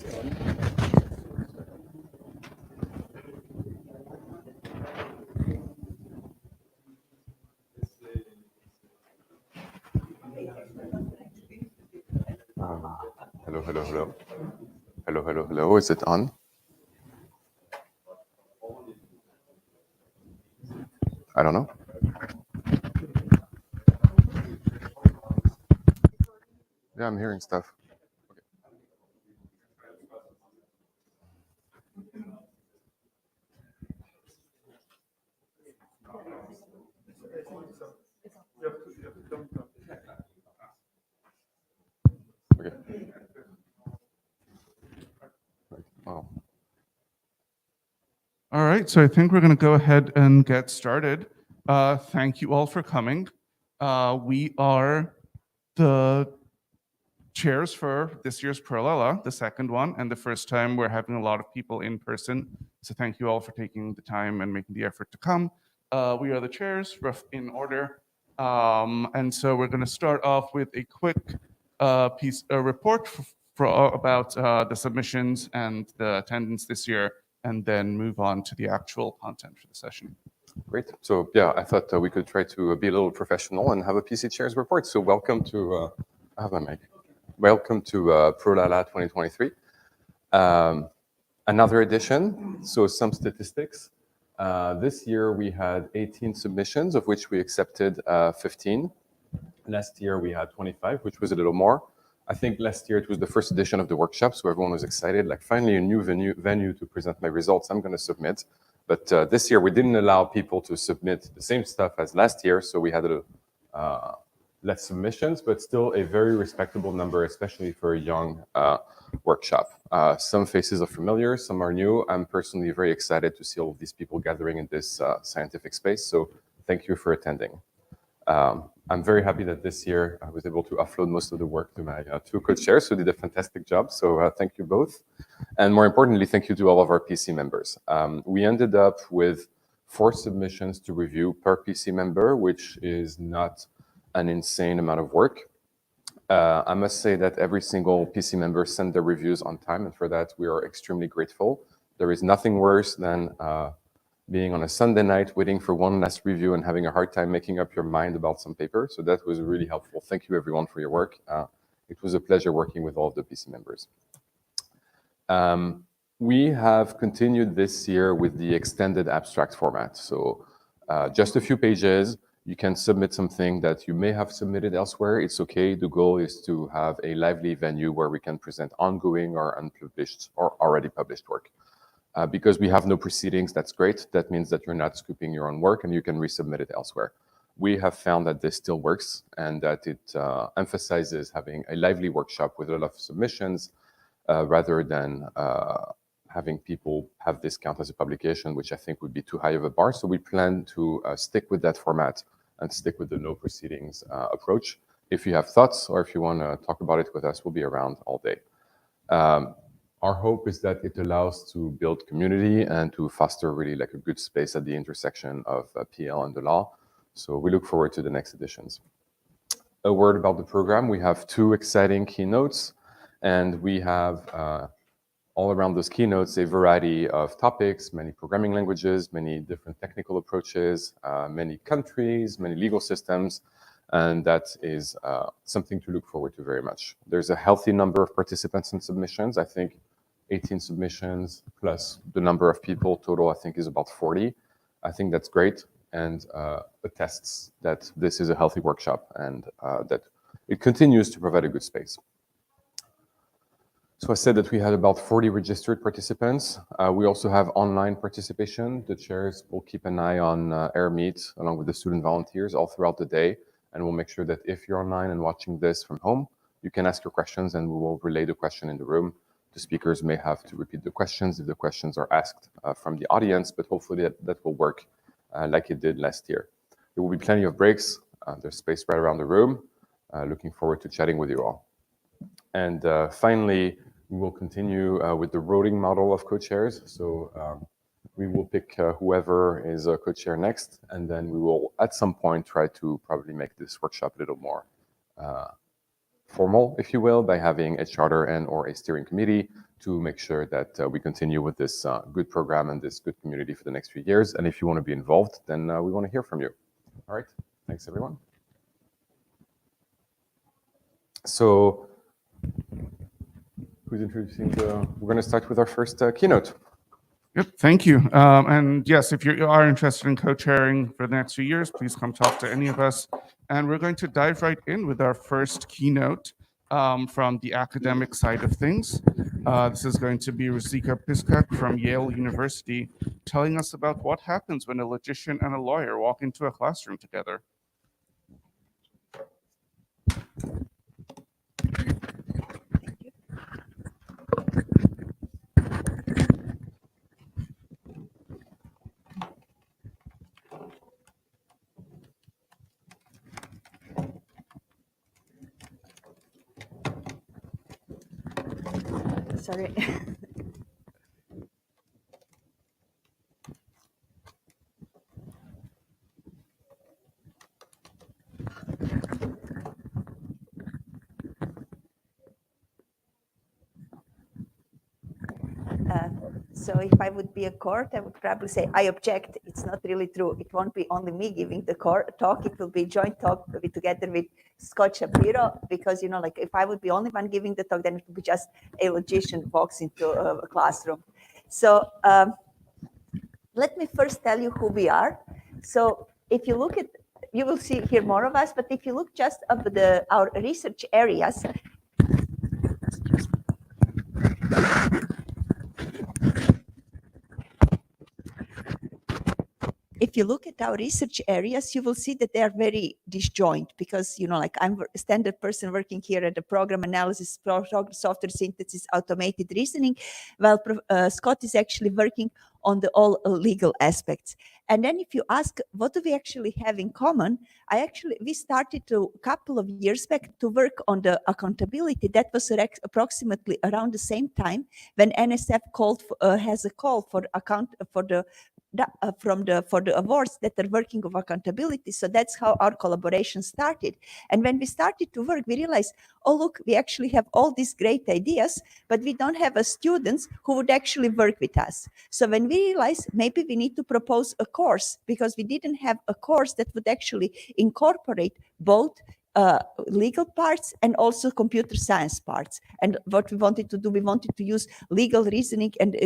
Hello, hello, hello. Hello, hello, hello. Is it on? I don't know. Yeah, I'm hearing stuff. Okay. Wow. All right, so I think we're going to go ahead and get started. Thank you all for coming. We are the chairs for this year's ProLaLa', the second one, and the first time we're having a lot of people in person. So thank you all for taking the time and making the effort to come. We are the chairs, rough in order. And so we're going to start off with a quick report about the submissions and the attendance this year, and then move on to the actual content for the session. Great. So yeah, I thought we could try to be a little professional and have a PC Chairs report. So welcome to, I have my mic. Welcome to ProLaLa' 2023. Another edition, so some statistics. This year we had 18 submissions, of which we accepted 15. Last year we had 25, which was a little more. I think last year it was the first edition of the workshop, so everyone was excited, like finally a new venue to present my results I'm going to submit. But this year we didn't allow people to submit the same stuff as last year, so we had less submissions, but still a very respectable number, especially for a young workshop. Some faces are familiar, some are new. I'm personally very excited to see all of these people gathering in this scientific space, so thank you for attending. I'm very happy that this year I was able to offload most of the work to my two co-chairs who did a fantastic job, so thank you both. And more importantly, thank you to all of our PC members. We ended up with 4 submissions to review per PC member, which is not an insane amount of work. I must say that every single PC member sent their reviews on time, and for that we are extremely grateful. There is nothing worse than being on a Sunday night waiting for one last review and having a hard time making up your mind about some paper. So that was really helpful. Thank you everyone for your work. It was a pleasure working with all of the PC members. We have continued this year with the extended abstract format. So just a few pages. You can submit something that you may have submitted elsewhere. It's okay. The goal is to have a lively venue where we can present ongoing or unpublished or already published work. Because we have no proceedings, that's great. That means that you're not scooping your own work and you can resubmit it elsewhere. We have found that this still works and that it emphasizes having a lively workshop with a lot of submissions rather than having people have this count as a publication, which I think would be too high of a bar. So we plan to stick with that format and stick with the no proceedings approach. If you have thoughts or if you want to talk about it with us, we'll be around all day. Our hope is that it allows to build community and to foster really like a good space at the intersection of PL and the law. So we look forward to the next editions. A word about the program. We have 2 exciting keynotes, and we have all around those keynotes a variety of topics, many programming languages, many different technical approaches, many countries, many legal systems, and that is something to look forward to very much. There's a healthy number of participants and submissions. I think 18 submissions plus the number of people total, I think, is about 40. I think that's great and attests that this is a healthy workshop and that it continues to provide a good space. So I said that we had about 40 registered participants. We also have online participation. The chairs will keep an eye on AirMeet along with the student volunteers all throughout the day. And we'll make sure that if you're online and watching this from home, you can ask your questions and we will relay the question in the room. The speakers may have to repeat the questions if the questions are asked from the audience, but hopefully that will work like it did last year. There will be plenty of breaks. There's space right around the room. Looking forward to chatting with you all. And finally, we will continue with the voting model of co-chairs. So we will pick whoever is a co-chair next, and then we will at some point try to probably make this workshop a little more formal, if you will, by having a charter and or a steering committee to make sure that we continue with this good program and this good community for the next few years. And if you want to be involved, then we want to hear from you. All right. Thanks, everyone. So who's introducing we're going to start with our first keynote. Yep, thank you. And yes, if you are interested in co-chairing for the next few years, please come talk to any of us. And we're going to dive right in with our first keynote from the academic side of things. This is going to be Ruzika Piskak from Yale University telling us about what happens when a logician and a lawyer walk into a classroom together. Sorry. So if I would be a court, I would probably say, I object. It's not really true. It won't be only me giving the talk. It will be joint talk together with Scott Shapiro, because, like if I would be only one giving the talk, then it would be just a logician walks into a classroom. So let me first tell you who we are. So if you look at, you will hear more of us, but if you look just up our research areas, if you look at our research areas, you will see that they are very disjoint because, like I'm a standard person working here at the program analysis, software synthesis, automated reasoning, while Scott is actually working on the all legal aspects. And then if you ask, what do we actually have in common? We started a couple of years back to work on the accountability. That was approximately around the same time when NSF has a call for the awards that are working of accountability. So that's how our collaboration started. And when we started to work, we realized, oh, look, we actually have all these great ideas, but we don't have students who would actually work with us. So when we realized maybe we need to propose a course, because we didn't have a course that would actually incorporate both legal parts and also computer science parts. And what we wanted to do, we wanted to use legal reasoning and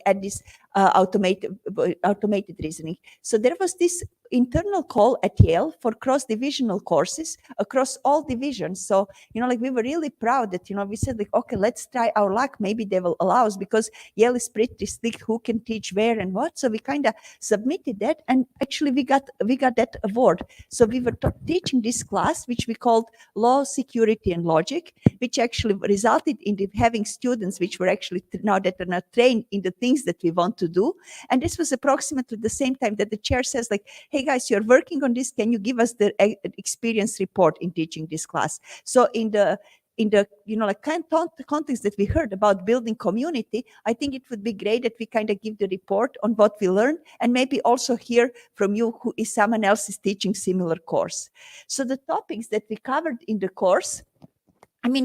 add this automated reasoning. So there was this internal call at Yale for cross-divisional courses across all divisions. So we were really proud that we said okay, let's try our luck. Maybe they will allow us, because Yale is pretty strict who can teach where and what. So we kind of submitted that, and actually we got that award. So we were teaching this class, which we called Law, Security, and Logic, which actually resulted in having students which were actually now that are not trained in the things that we want to do. And this was approximately the same time that the chair says hey guys, you're working on this. Can you give us the experience report in teaching this class? So in the context that we heard about building community, I think it would be great that we kind of give the report on what we learned, and maybe also hear from you who is someone else is teaching similar course. So the topics that we covered in the course,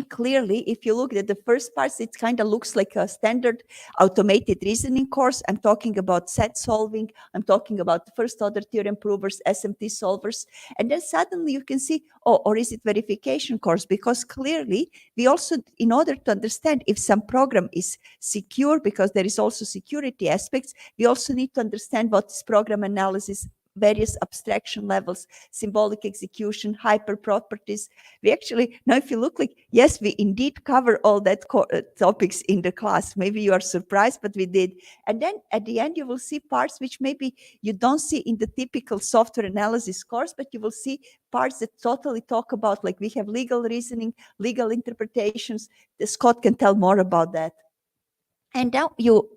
clearly, if you look at the first parts, it kind of looks like a standard automated reasoning course. I'm talking about set solving. I'm talking about the first order theorem provers, SMT solvers. And then suddenly you can see, or is it verification course? Because clearly, we also, in order to understand if some program is secure, because there is also security aspects, we also need to understand what is program analysis, various abstraction levels, symbolic execution, hyper properties. We actually, now if you look yes, we indeed cover all that topics in the class. Maybe you are surprised, but we did. And then at the end, you will see parts which maybe you don't see in the typical software analysis course, but you will see parts that totally talk about, we have legal reasoning, legal interpretations. Scott can tell more about that. And now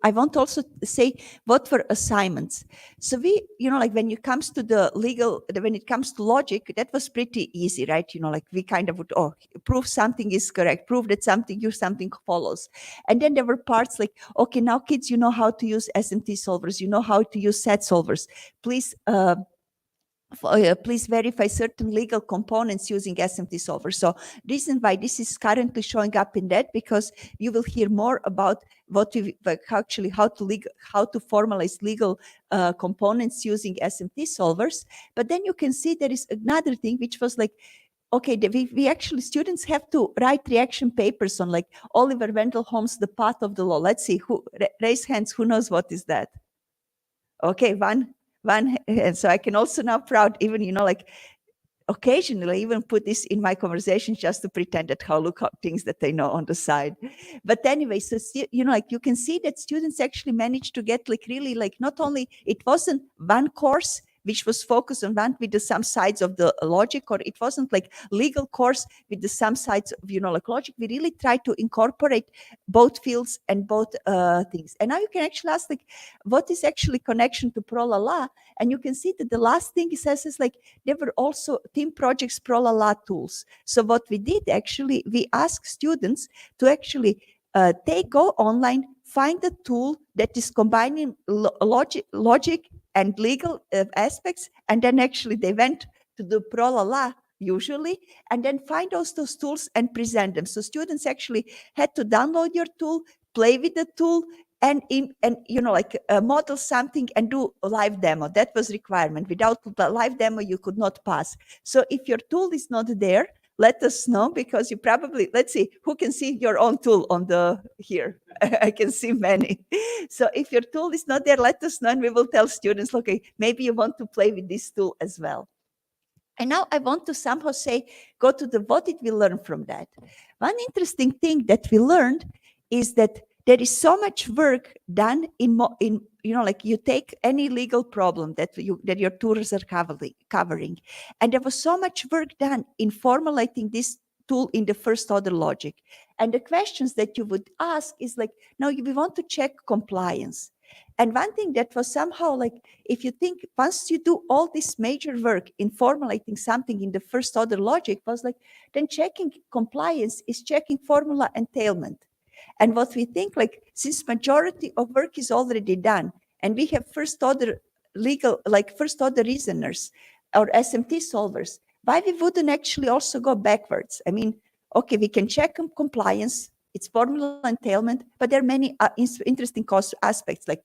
I want to also say what were assignments. So we, when it comes to the legal, when it comes to logic, that was pretty easy, right? We kind of would, prove something is correct, prove that something follows. And then there were parts okay, now kids, you know how to use SMT solvers, you know how to use set solvers. Please please verify certain legal components using SMT solver. So reason why this is currently showing up in that, because you will hear more about what we actually how to formalize legal components using SMT solvers. But then you can see there is another thing which was like, okay, we actually, students have to write reaction papers on like Oliver Wendell Holmes' The Path of the Law. Let's see, who raise hands, who knows what is that? Okay, one, and so I can also now proud, even, like occasionally even put this in my conversations just to pretend that how look up things that they know on the side. But anyway, so like you can see that students actually managed to get like really like, not only it wasn't one course which was focused on one with some sides of the logic, or it wasn't like legal course with the some sides of like logic. We really tried to incorporate both fields and both things. And now you can actually ask like, what is actually connection to ProLaLa'? And you can see that the last thing it says is like, there were also team projects ProLaLa' tools. So what we did actually, we asked students to actually go online, find a tool that is combining logic and legal aspects, and then actually they went to the ProLaLa' usually, and then find those tools and present them. So students actually had to download your tool, play with the tool, and model something and do a live demo. That was requirement. Without the live demo, you could not pass. So if your tool is not there, let us know, because you probably, let's see, who can see your own tool on the here? I can see many. So if your tool is not there, let us know, and we will tell students, okay, maybe you want to play with this tool as well. And now I want to somehow say, go to the what did we learn from that? One interesting thing that we learned is that there is so much work done in like you take any legal problem that your tutors are covering, and there was so much work done in formulating this tool in the first order logic. And the questions that you would ask is like, now we want to check compliance. And one thing that was somehow like, if you think once you do all this major work in formulating something in the first order logic, was like, then checking compliance is checking formula entailment. And what we think, like, since majority of work is already done, and we have first order legal, like first order reasoners or SMT solvers, why we wouldn't actually also go backwards? I mean, okay, we can check compliance, it's formula entailment, but there are many interesting cost aspects, like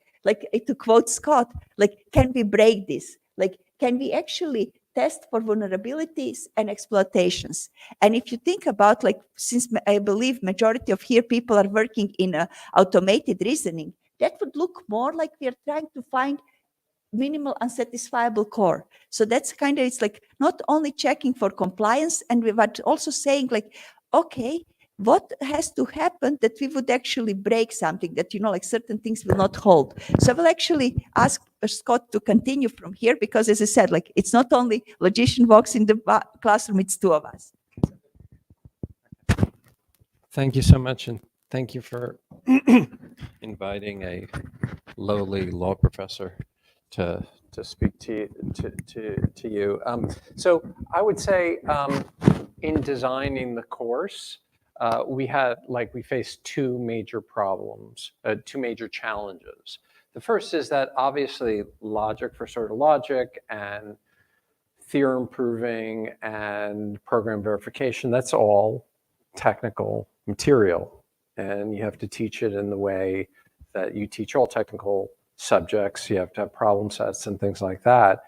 to quote Scott, like, can we break this? Like, can we actually test for vulnerabilities and exploitations? And if you think about, like, since I believe majority of here people are working in automated reasoning, that would look more like we are trying to find minimal unsatisfiable core. So that's kind of, it's like not only checking for compliance, but also saying like, okay, what has to happen that we would actually break something that, like certain things will not hold. So I will actually ask Scott to continue from here, because as I said, like, it's not only logician walks in the classroom, it's two of us. Thank you so much, and thank you for inviting a lowly law professor to speak to you. So I would say in designing the course, we faced two major problems, two major challenges. The first is that obviously logic for sort of logic and theorem proving and program verification, that's all technical material. And you have to teach it in the way that you teach all technical subjects. You have to have problem sets and things like that.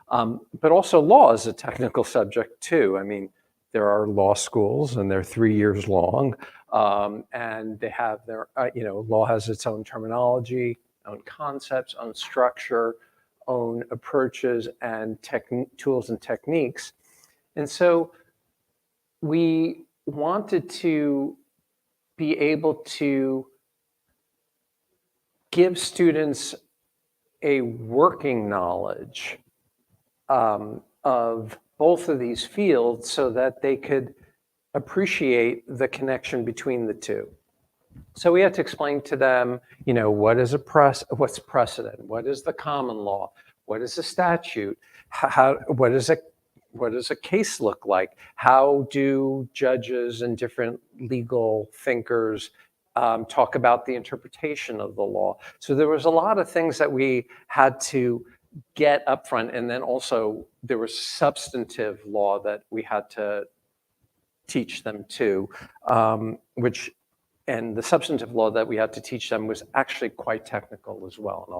But also law is a technical subject too. I mean, there are law schools and they're 3 years long. And they have their, law has its own terminology, own concepts, own structure, own approaches and tools and techniques. And so we wanted to be able to give students a working knowledge of both of these fields so that they could appreciate the connection between the two. So we had to explain to them, what is what's precedent? What is the common law? What is a statute? What does a case look like? How do judges and different legal thinkers talk about the interpretation of the law? So there was a lot of things that we had to get upfront. And then also there was substantive law that we had to teach them too, and the substantive law that we had to teach them was actually quite technical as well. And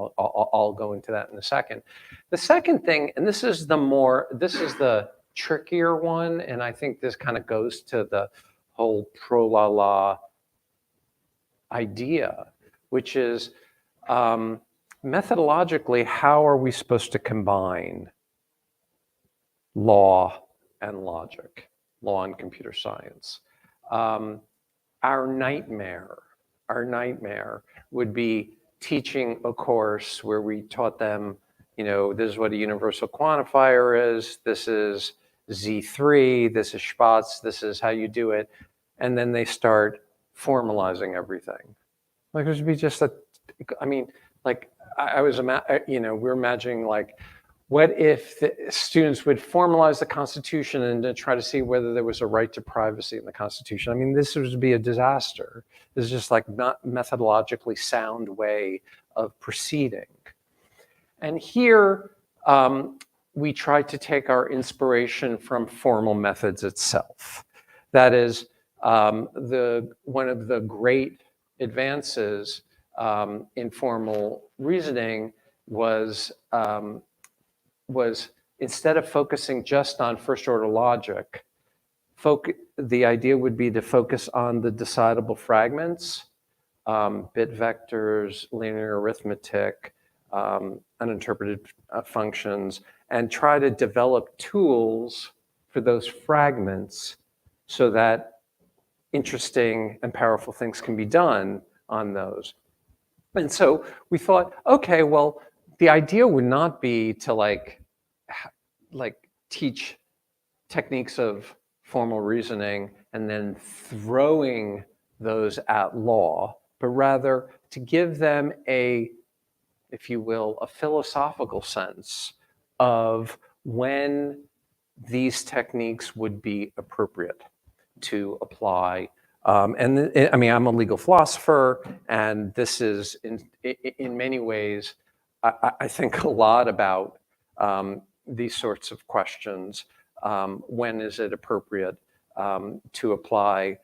I'll go into that in a second. The second thing, and this is the trickier one, and I think this kind of goes to the whole ProLaLa' idea, which is methodologically, how are we supposed to combine law and logic, law and computer science? Our nightmare would be teaching a course where we taught them, this is what a universal quantifier is, this is Z3, this is Spatz, this is how you do it, and then they start formalizing everything. Like, it would be just we're imagining, like, what if the students would formalize the Constitution and then try to see whether there was a right to privacy in the Constitution? I mean, this would be a disaster. This is just like not methodologically sound way of proceeding. And here we try to take our inspiration from formal methods itself. That is, one of the great advances in formal reasoning was instead of focusing just on first order logic, the idea would be to focus on the decidable fragments, bit vectors, linear arithmetic, uninterpreted functions, and try to develop tools for those fragments so that interesting and powerful things can be done on those. And so we thought, okay, well, the idea would not be to like teach techniques of formal reasoning and then throwing those at law, but rather to give them if you will, a philosophical sense of when these techniques would be appropriate to apply. I'm a legal philosopher, and this is in many ways, I think a lot about these sorts of questions. When is it appropriate to apply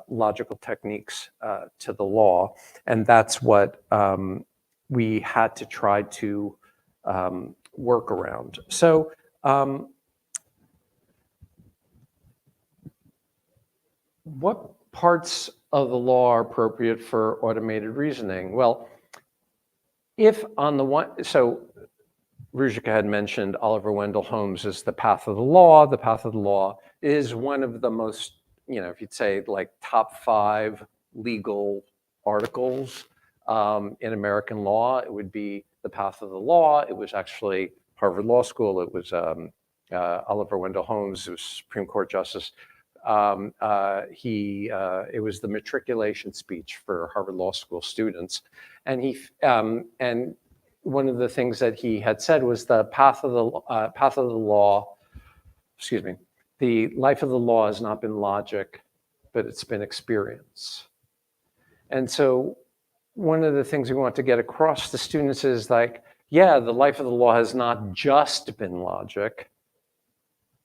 logical techniques to the law? And that's what we had to try to work around. So what parts of the law are appropriate for automated reasoning? Well, so Ruzicka had mentioned Oliver Wendell Holmes as the path of the law. The path of the law is one of the most, if you'd say like top 5 legal articles in American law, it would be the path of the law. It was actually Harvard Law School. It was Oliver Wendell Holmes, who was Supreme Court Justice. It was the matriculation speech for Harvard Law School students, and and one of the things that he had said was the path of the law. Excuse me. The life of the law has not been logic, but it's been experience. And so, one of the things we want to get across to students is like, yeah, the life of the law has not just been logic,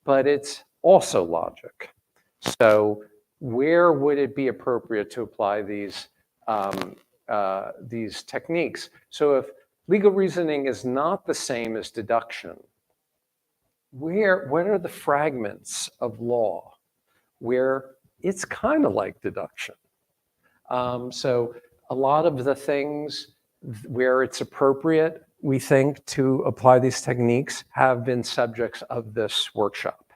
but it's also logic. So where would it be appropriate to apply these techniques? So if legal reasoning is not the same as deduction, what are the fragments of law where it's kind of like deduction? So a lot of the things where it's appropriate, we think, to apply these techniques have been subjects of this workshop.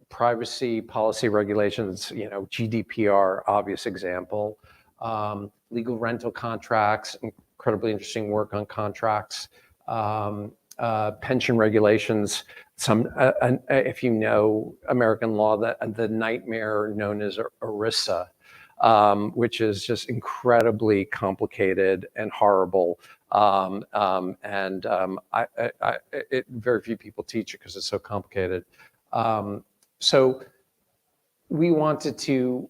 Privacy policy regulations, GDPR, obvious example. Legal rental contracts, incredibly interesting work on contracts. Pension regulations, if you know American law, the nightmare known as ERISA, which is just incredibly complicated and horrible. Very few people teach it because it's so complicated. So we wanted to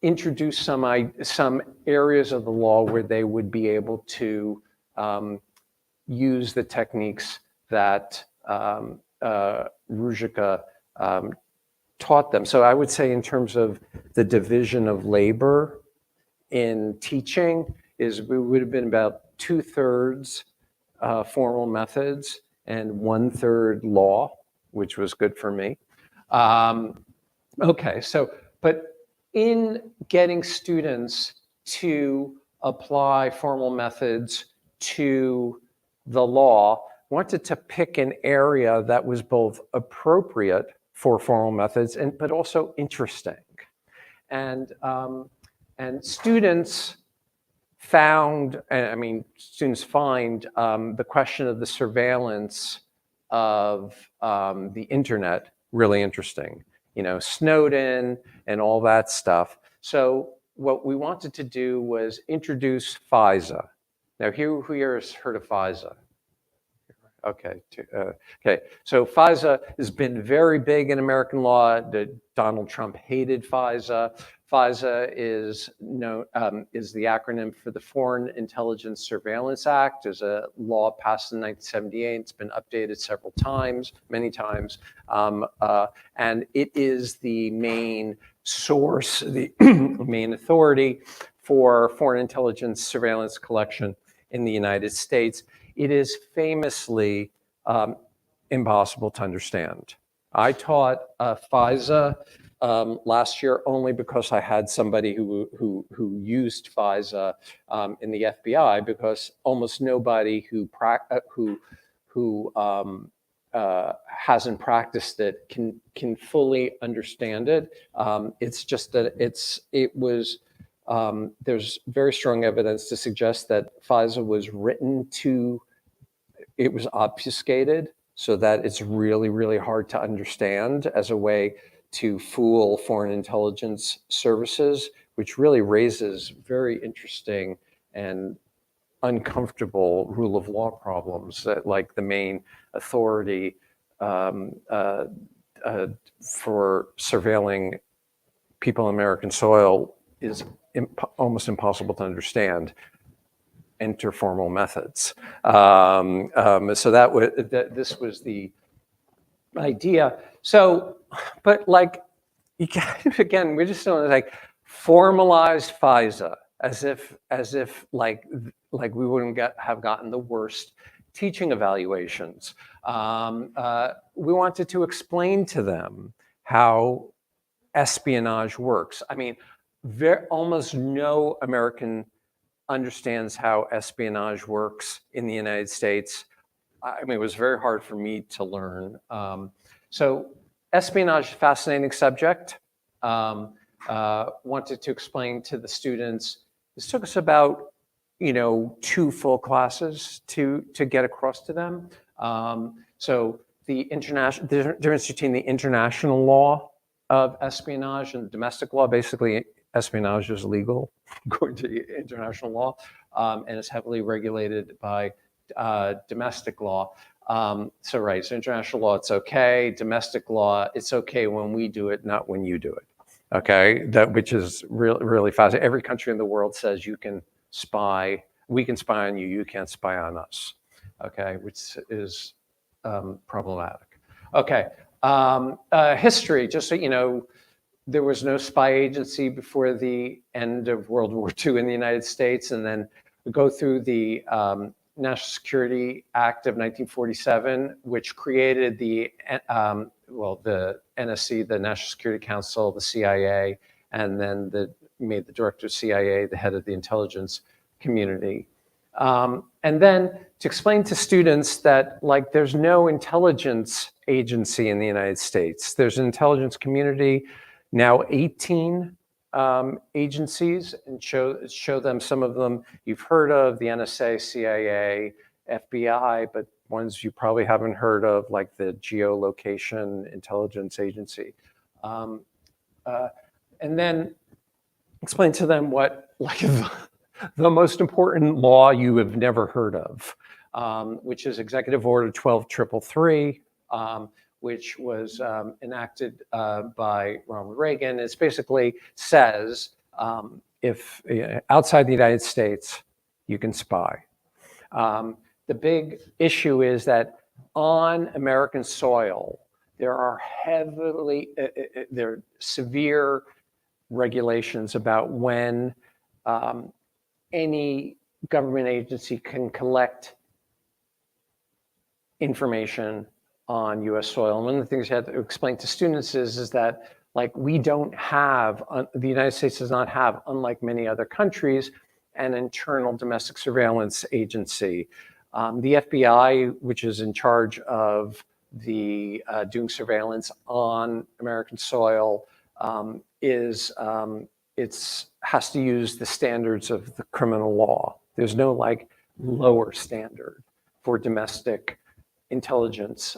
introduce some areas of the law where they would be able to use the techniques that Ruzicka taught them. So I would say in terms of the division of labor in teaching is we would have been about 2/3 formal methods and 1/3 law, which was good for me. Okay, so, but in getting students to apply formal methods to the law, wanted to pick an area that was both appropriate for formal methods but also interesting. And students found, students find the question of the surveillance of the internet really interesting. You know, Snowden and all that stuff. So what we wanted to do was introduce FISA. Now, who here has heard of FISA? Okay. Okay. So FISA has been very big in American law. Donald Trump hated FISA. FISA is the acronym for the Foreign Intelligence Surveillance Act. There's a law passed in 1978. It's been updated several times, many times, and it is the main source, the main authority for foreign intelligence surveillance collection in the United States. It is famously impossible to understand. I taught FISA last year only because I had somebody who used FISA in the FBI, because almost nobody who hasn't practiced it can fully understand it. It's just that there's very strong evidence to suggest that FISA was written it was obfuscated so that it's really, really hard to understand as a way to fool foreign intelligence services, which really raises very interesting and uncomfortable rule of law problems that, like, the main authority for surveilling people on American soil is almost impossible to understand. Enter formal methods. So this was the idea. So, but like, again, we're just doing like formalized FISA as if like we wouldn't have gotten the worst teaching evaluations. We wanted to explain to them how espionage works. I mean, almost no American understands how espionage works in the United States. I mean, it was very hard for me to learn. So espionage is a fascinating subject. Wanted to explain to the students. This took us about 2 full classes to get across to them. So the difference between the international law of espionage and domestic law. Basically, espionage is legal according to international law, and it's heavily regulated by domestic law. So international law, it's okay. Domestic law, it's okay when we do it, not when you do it. Okay, which is really fascinating. Every country in the world says you can spy, we can spy on you, you can't spy on us. Okay, which is problematic. Okay, history, just so you know, there was no spy agency before the end of World War II in the United States, and then we go through the National Security Act of 1947, which created the NSC, the National Security Council, the CIA, and then made the director of CIA the head of the intelligence community. And then to explain to students that, like, there's no intelligence agency in the United States. There's an intelligence community, now 18 agencies, and show them some of them you've heard of, the NSA, CIA, FBI, but ones you probably haven't heard of, like the Geolocation Intelligence Agency. And then explain to them what, like, the most important law you have never heard of, which is Executive Order 12333, which was enacted by Ronald Reagan. It basically says if outside the United States, you can spy. the big issue is that on American soil, there are there are severe regulations about when any government agency can collect information on U.S. soil. And one of the things you have to explain to students is that, like, we don't have, the United States does not have, unlike many other countries, an internal domestic surveillance agency. The FBI, which is in charge of the doing surveillance on American soil, has to use the standards of the criminal law. There's no like lower standard for domestic intelligence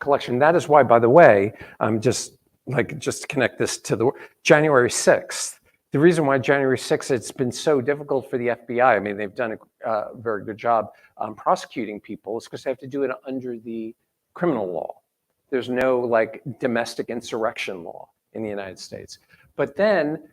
collection. That is why, by the way, just to connect this to the January 6th, the reason why January 6th, it's been so difficult for the FBI, I mean, they've done a very good job prosecuting people, is because they have to do it under the criminal law. There's no like domestic insurrection law in the United States. But then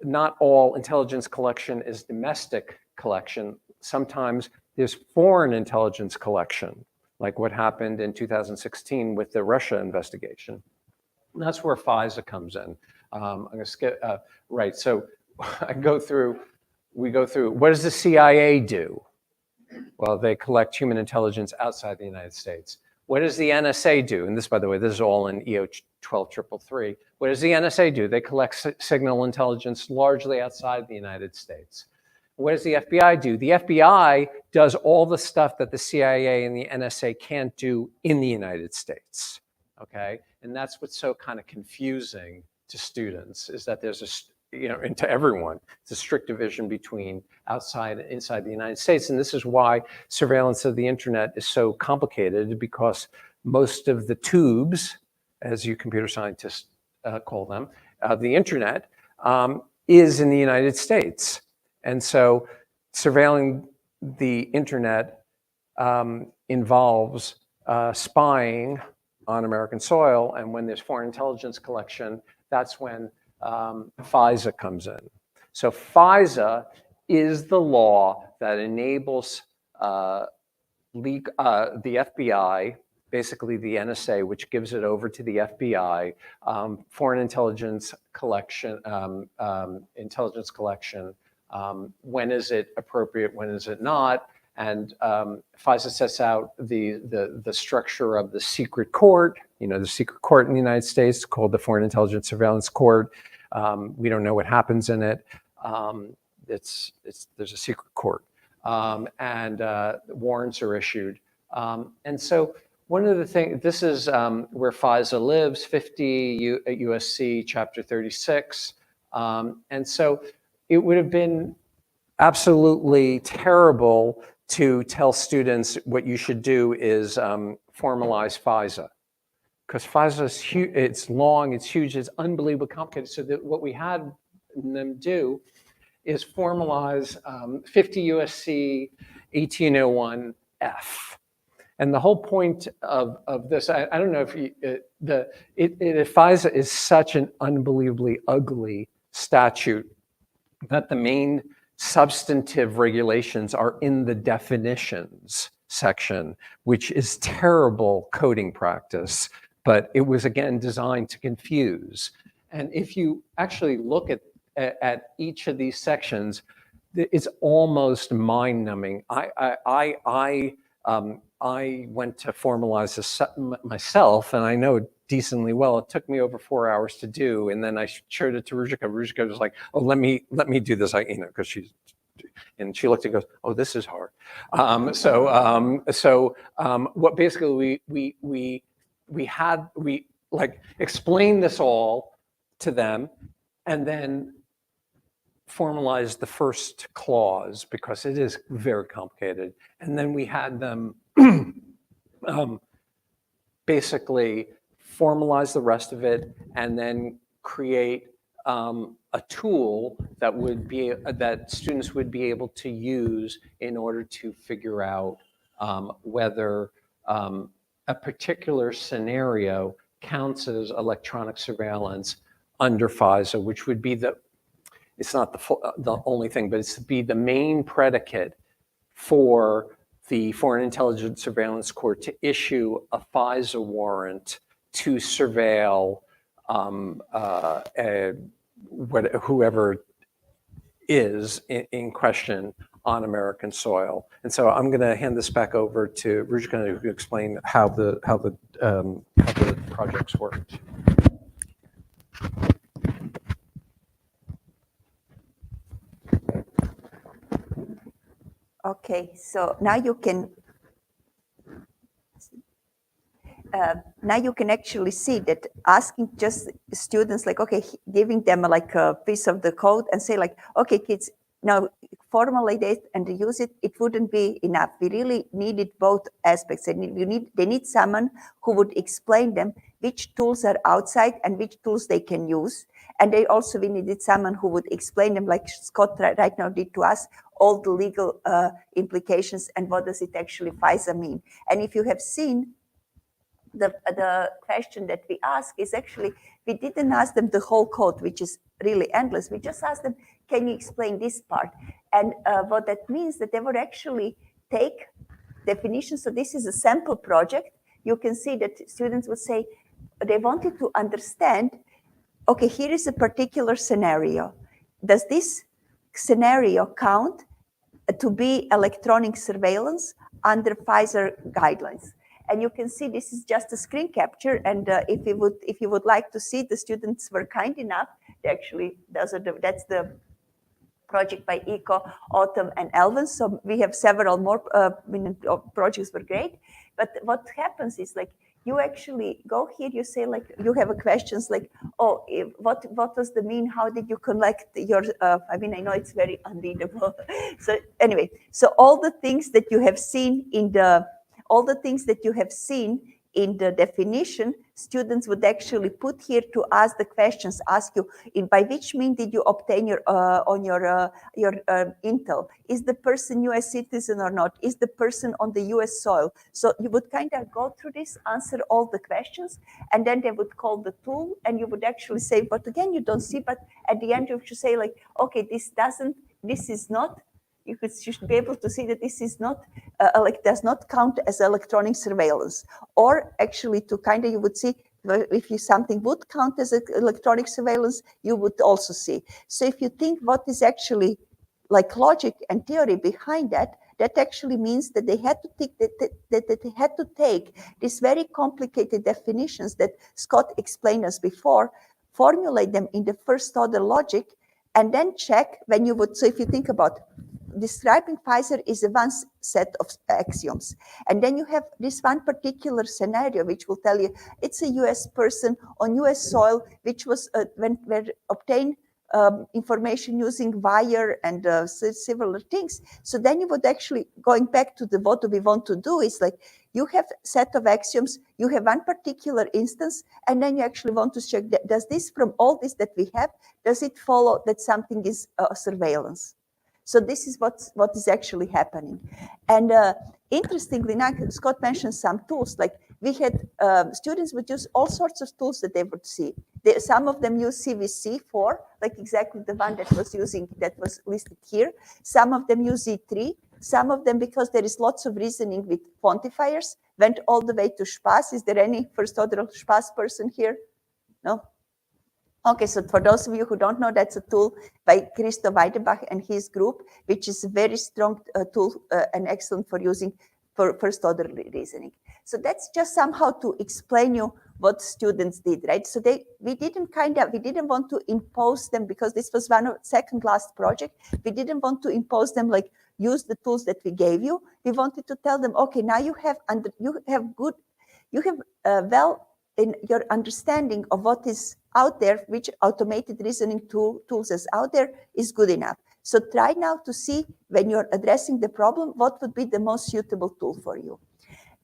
not all intelligence collection is domestic collection. Sometimes there's foreign intelligence collection, like what happened in 2016 with the Russia investigation. And that's where FISA comes in. I'm going to skip, right. So we go through, what does the CIA do? Well, they collect human intelligence outside the United States. What does the NSA do? And this, by the way, this is all in EO 12333. What does the NSA do? They collect signal intelligence largely outside the United States. What does the FBI do? The FBI does all the stuff that the CIA and the NSA can't do in the United States, okay? And that's what's so kind of confusing to students, is that there's and to everyone, it's a strict division between outside and inside the United States. And this is why surveillance of the internet is so complicated, because most of the tubes, as you computer scientists call them, of the internet is in the United States. And so surveilling the internet involves spying on American soil. And when there's foreign intelligence collection, that's when FISA comes in. So FISA is the law that enables the FBI, basically the NSA, which gives it over to the FBI, foreign intelligence collection, when is it appropriate, when is it not? And FISA sets out the structure of the secret court. You know, the secret court in the United States called the Foreign Intelligence Surveillance Court. We don't know what happens in it. There's a secret court, and warrants are issued. And so one of the things, this is where FISA lives, 50 USC Chapter 36. And so it would have been absolutely terrible to tell students what you should do is formalize FISA. Because FISA is huge, it's long, it's huge, it's unbelievably complicated. So that what we had them do is formalize 50 USC 1801F. And the whole point of this, I don't know if FISA is such an unbelievably ugly statute that the main substantive regulations are in the definitions section, which is terrible coding practice. But it was, again, designed to confuse. And if you actually look at each of these sections, it's almost mind-numbing. I went to formalize this myself, and I know decently well. It took me over 4 hours to do, and then I showed it to Ruzika. Ruzika was like, "Oh, let me do this." Because she looked and goes, "Oh, this is hard." What basically we explained this all to them, and then formalized the first clause because it is very complicated. And then we had them basically formalize the rest of it, and then create a tool that students would be able to use in order to figure out whether a particular scenario counts as electronic surveillance under FISA, which would be it's not the only thing, but it's to be the main predicate for the Foreign Intelligence Surveillance Court to issue a FISA warrant to surveil whoever is in question on American soil. And so I'm going to hand this back over to Rujka to explain how the projects worked. Okay, so now you can actually see that asking just students like, okay, giving them like a piece of the code and say like, okay, kids, now formulate it and use it, it wouldn't be enough. We really needed both aspects. They need someone who would explain them which tools are outside and which tools they can use. And we needed someone who would explain them, like Scott right now did to us, all the legal implications and what does it actually FISA mean. And if you have seen, the question that we ask is actually, we didn't ask them the whole code, which is really endless. We just asked them, can you explain this part? And what that means that they would actually take definitions. So this is a sample project. You can see that students would say they wanted to understand, okay, here is a particular scenario. Does this scenario count to be electronic surveillance under FISA guidelines? And you can see this is just a screen capture. And if you would like to see, the students were kind enough. Actually, that's the project by Eco, Autumn, and Elvin. So we have several more projects were great. But what happens is like, you actually go here, you say like, you have a questions like, oh, what does the mean? How did you collect your, I know it's very unreadable. So anyway, so all the things that you have seen in the definition, students would actually put here to ask the questions, ask you, by which mean did you obtain your intel? Is the person US citizen or not? Is the person on the US soil? So you would kind of go through this, answer all the questions, and then they would call the tool, and you would actually say, but again, you don't see, but at the end you should say like, okay, this is not, you should be able to see that this is not, does not count as electronic surveillance. Or actually to kind of, you would see, if something would count as electronic surveillance, you would also see. So if you think what is actually like logic and theory behind that, that actually means that they had to take these very complicated definitions that Scott explained us before, formulate them in the first order logic, and then check when you would, so if you think about describing FISA is one set of axioms. And then you have this one particular scenario, which will tell you it's a US person on US soil, which was where obtained information using wire and similar things. So then you would actually, going back to the what do we want to do, is like you have set of axioms, you have one particular instance, and then you actually want to check, does this, from all this that we have, does it follow that something is surveillance? So this is what is actually happening. And interestingly, now Scott mentioned some tools, like we had students would use all sorts of tools that they would see. Some of them use CVC4, like exactly the one that was listed here. Some of them use Z3. Some of them, because there is lots of reasoning with quantifiers, went all the way to SPAS. Is there any first order SPAS person here? No? Okay, so for those of you who don't know, that's a tool by Christo Weidenbach and his group, which is a very strong tool and excellent for using for first order reasoning. So that's just somehow to explain you what students did, right? So we didn't want to impose them, because this was second last project. We didn't want to impose them like use the tools that we gave you. We wanted to tell them, okay, now you have well in your understanding of what is out there, which automated reasoning tools is out there, is good enough. So try now to see, when you're addressing the problem, what would be the most suitable tool for you.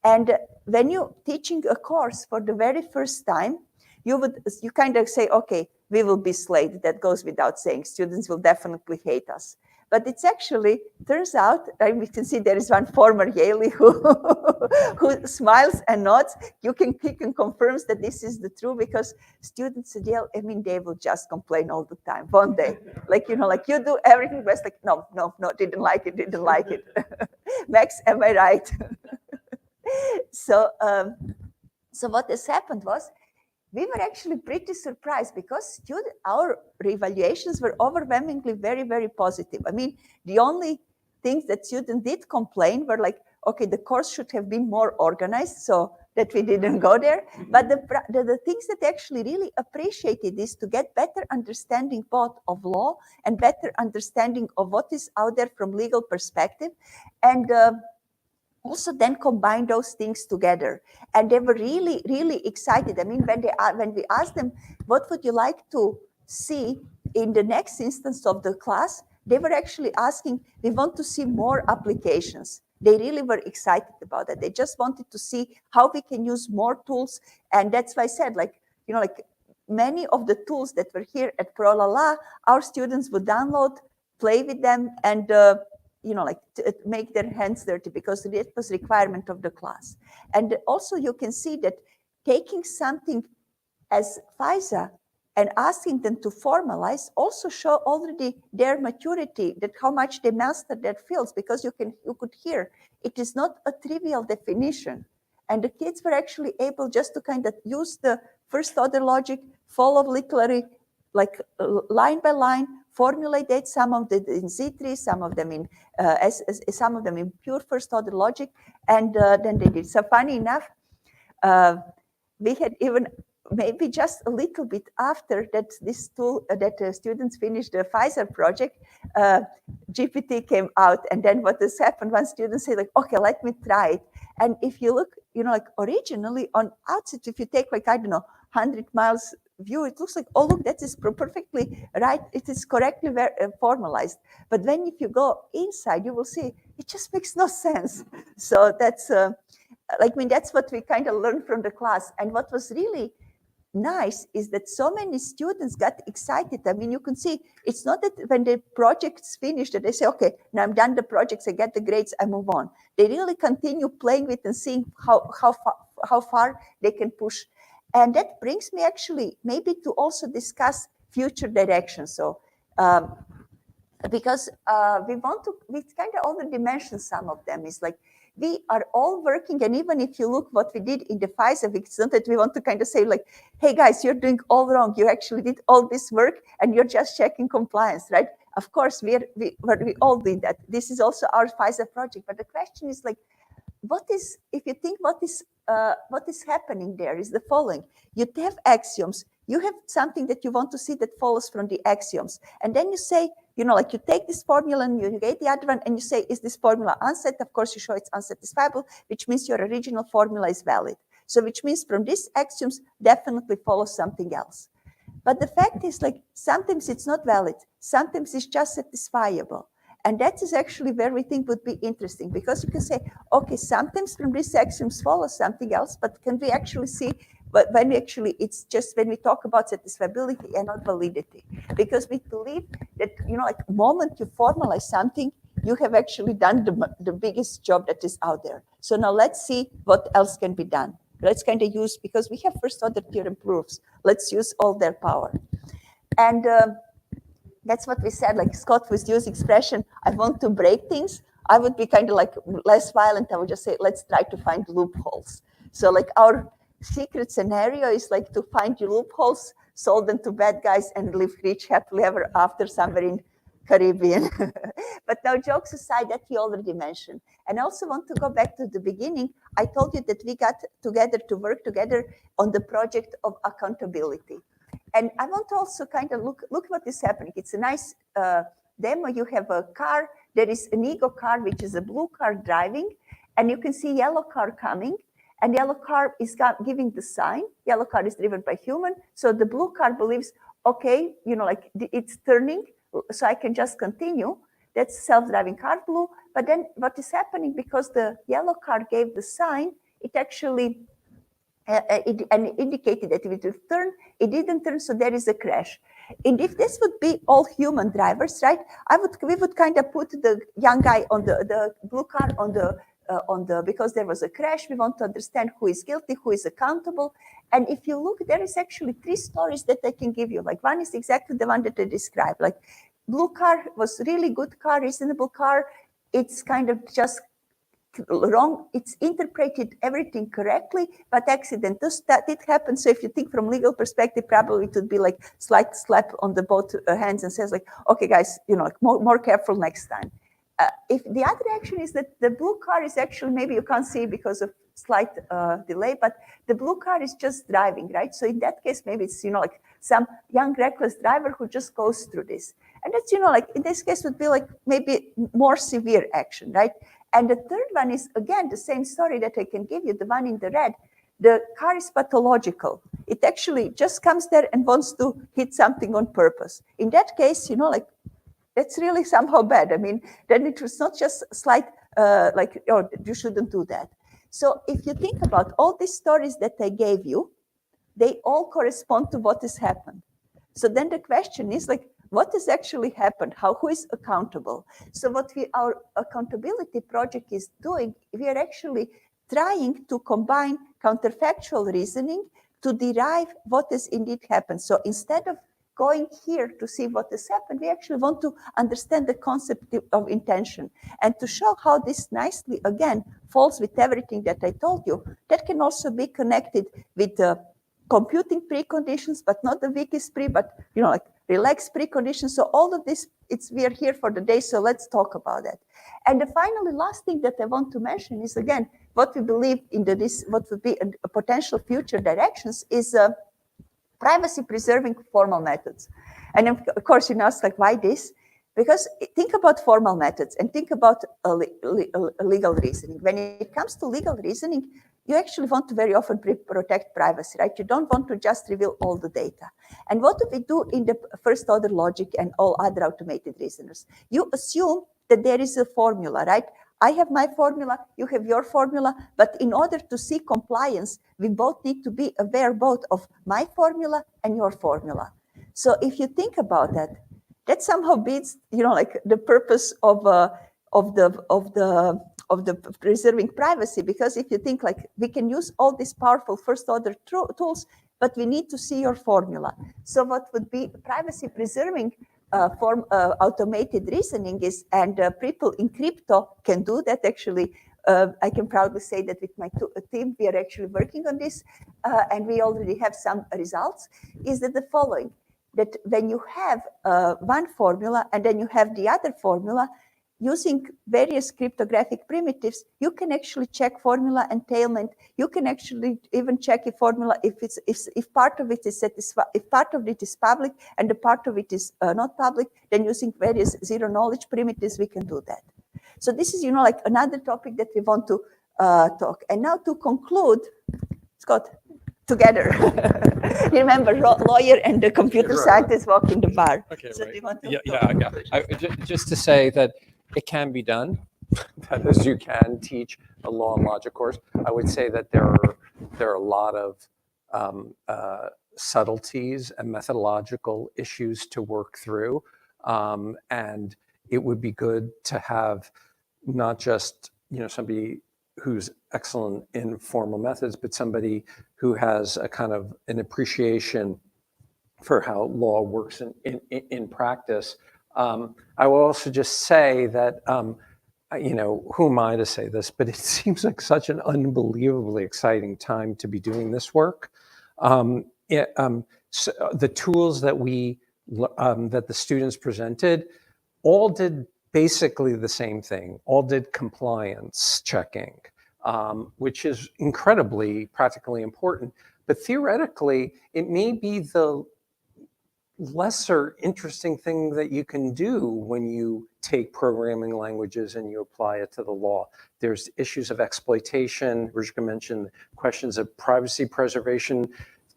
And when you're teaching a course for the very first time, you kind of say, okay, we will be slayed. That goes without saying. Students will definitely hate us. But it's actually, turns out, and we can see there is one former Yaley who smiles and nods. He can confirm that this is the true, because students at Yale, I mean, they will just complain all the time. One day, like, like you do everything best, like, no, didn't like it. Max, am I right? So what has happened was, we were actually pretty surprised, because our evaluations were overwhelmingly very, very positive. I mean, the only things that students did complain were like, okay, the course should have been more organized, so that we didn't go there. But the things that they actually really appreciated is to get better understanding both of law and better understanding of what is out there from legal perspective. And also then combine those things together. And they were really, really excited. I mean, when we asked them, what would you like to see in the next instance of the class, they were actually asking, we want to see more applications. They really were excited about it. They just wanted to see how we can use more tools. And that's why I said, like, like many of the tools that were here at ProLaLa', our students would download, play with them, and like make their hands dirty, because it was requirement of the class. And also you can see that taking something as FISA and asking them to formalize also show already their maturity, that how much they master their fields, because you could hear it is not a trivial definition. And the kids were actually able just to kind of use the first order logic, follow literally, like line by line, formulate some of them in Z3, some of them in some of them in pure first order logic, and then they did. So funny enough, we had even maybe just a little bit after that this tool that students finished the Pfizer project, GPT came out, and then what has happened? One student said, like, okay, let me try it. And if you look, like originally on outset, if you take like, I don't know, 100 miles view, it looks like, oh, look, that is perfectly right. It is correctly formalized. But then if you go inside, you will see it just makes no sense. So that's that's what we kind of learned from the class. And what was really nice is that so many students got excited. I mean, you can see it's not that when the project's finished that they say, okay, now I'm done the projects, I get the grades, I move on. They really continue playing with and seeing how far they can push. And that brings me actually maybe to also discuss future direction. So because we kind of already mentioned some of them. It's like, we are all working, and even if you look what we did in the FISA, it's not that we want to kind of say like, hey guys, you're doing all wrong. You actually did all this work and you're just checking compliance, right? Of course, we all did that. This is also our FISA project. But the question is like, if you think what is happening there is the following. You have axioms. You have something that you want to see that follows from the axioms. And then you say, like you take this formula and you get the other one and you say, is this formula unset? Of course, you show it's unsatisfiable, which means your original formula is valid. So which means from these axioms definitely follows something else. But the fact is, like, sometimes it's not valid. Sometimes it's just satisfiable. And that is actually where we think would be interesting, because you can say, okay, sometimes from these axioms follows something else, but can we actually see, but when it's just when we talk about satisfiability and not validity, because we believe that, like moment you formalize something, you have actually done the biggest job that is out there. So now let's see what else can be done. Let's kind of use, because we have first order theorem proofs, let's use all their power. And that's what we said, like Scott was using expression, I want to break things. I would be kind of like less violent. I would just say, let's try to find loopholes. So like our secret scenario is like to find your loopholes, sold them to bad guys, and live rich happily ever after somewhere in Caribbean. But now jokes aside, that we already mentioned. And I also want to go back to the beginning. I told you that we got together to work together on the project of accountability. And I want to also kind of look what is happening. It's a nice demo. You have a car. There is an ego car, which is a blue car driving. And you can see yellow car coming. And yellow car is giving the sign. Yellow car is driven by human. So the blue car believes, okay, like it's turning, so I can just continue. That's self-driving car blue. But then what is happening, because the yellow car gave the sign, it actually and it indicated that it would turn. It didn't turn, so there is a crash. And if this would be all human drivers, right? We would kind of put the young guy on the blue car on the because there was a crash. We want to understand who is guilty, who is accountable. And if you look, there is actually 3 stories that I can give you. Like one is exactly the one that I described. Like blue car was really good car, reasonable car. It's kind of just wrong. It's interpreted everything correctly, but accident that did happen. So if you think from legal perspective, probably it would be like slight slap on the both hands and says like, okay, guys, like more careful next time. If the other action is that the blue car is actually, maybe you can't see because of slight delay, but the blue car is just driving, right? So in that case, maybe it's, like some young reckless driver who just goes through this. And that's, like in this case would be like maybe more severe action, right? And the third one is, again, the same story that I can give you, the one in the red. The car is pathological. It actually just comes there and wants to hit something on purpose. In that case, like, that's really somehow bad. I mean, then it was not just slight, like, oh, you shouldn't do that. So if you think about all these stories that I gave you, they all correspond to what has happened. So then the question is like, what has actually happened? Who is accountable? So what our accountability project is doing, we are actually trying to combine counterfactual reasoning to derive what has indeed happened. So instead of going here to see what has happened, we actually want to understand the concept of intention and to show how this nicely, again, falls with everything that I told you. That can also be connected with the computing preconditions, but not the weakest pre, but like relaxed preconditions. So all of this, we are here for the day, so let's talk about that. And the finally last thing that I want to mention is, again, what we believe in what would be a potential future directions is privacy preserving formal methods. And of course, ask like, why this? Because think about formal methods and think about legal reasoning. When it comes to legal reasoning, you actually want to very often protect privacy, right? You don't want to just reveal all the data. And what do we do in the first order logic and all other automated reasoners? You assume that there is a formula, right? I have my formula, you have your formula, but in order to see compliance, we both need to be aware both of my formula and your formula. So if you think about that, that somehow beats, like the purpose of the preserving privacy, because if you think like we can use all these powerful first order tools, but we need to see your formula. So what would be privacy preserving automated reasoning is, and people in crypto can do that actually. I can proudly say that with my team, we are actually working on this, and we already have some results, is that the following, that when you have one formula and then you have the other formula, using various cryptographic primitives, you can actually check formula entailment. You can actually even check if formula, if part of it is satisfied, if part of it is public and the part of it is not public, then using various zero knowledge primitives, we can do that. So this is, like another topic that we want to talk. And now to conclude, Scott, together. Remember, lawyer and the computer scientist walk in the bar. Okay, so right. Just to say that it can be done, that is, you can teach a law and logic course. I would say that there are a lot of subtleties and methodological issues to work through, and it would be good to have not just somebody who's excellent in formal methods, but somebody who has a kind of an appreciation for how law works in practice. I will also just say that, who am I to say this, but it seems like such an unbelievably exciting time to be doing this work. So the tools that that the students presented all did basically the same thing, all did compliance checking, which is incredibly practically important. But theoretically, it may be the lesser interesting thing that you can do when you take programming languages and you apply it to the law. There's issues of exploitation. Rishka mentioned questions of privacy preservation,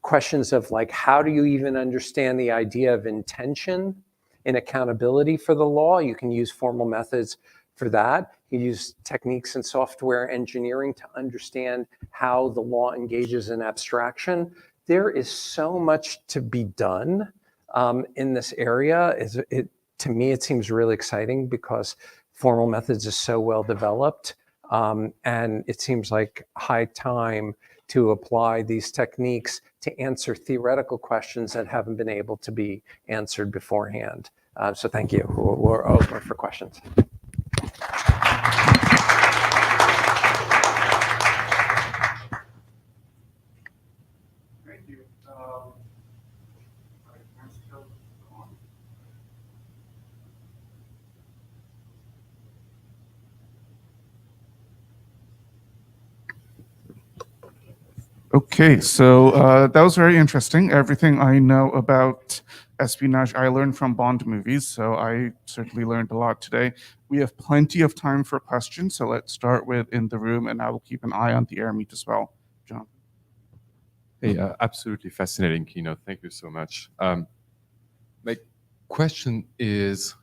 questions of like, how do you even understand the idea of intention in accountability for the law? You can use formal methods for that. You use techniques in software engineering to understand how the law engages in abstraction. There is so much to be done. in this area. To me, it seems really exciting because formal methods is so well developed. And it seems like high time to apply these techniques to answer theoretical questions that haven't been able to be answered beforehand. So thank you. We're open for questions. Thank you. Okay, so that was very interesting. Everything I know about espionage, I learned from Bond movies, so I certainly learned a lot today. We have plenty of time for questions, so let's start with in the room, and I will keep an eye on the air meet as well. John. Hey, absolutely fascinating keynote. Thank you so much. My question is,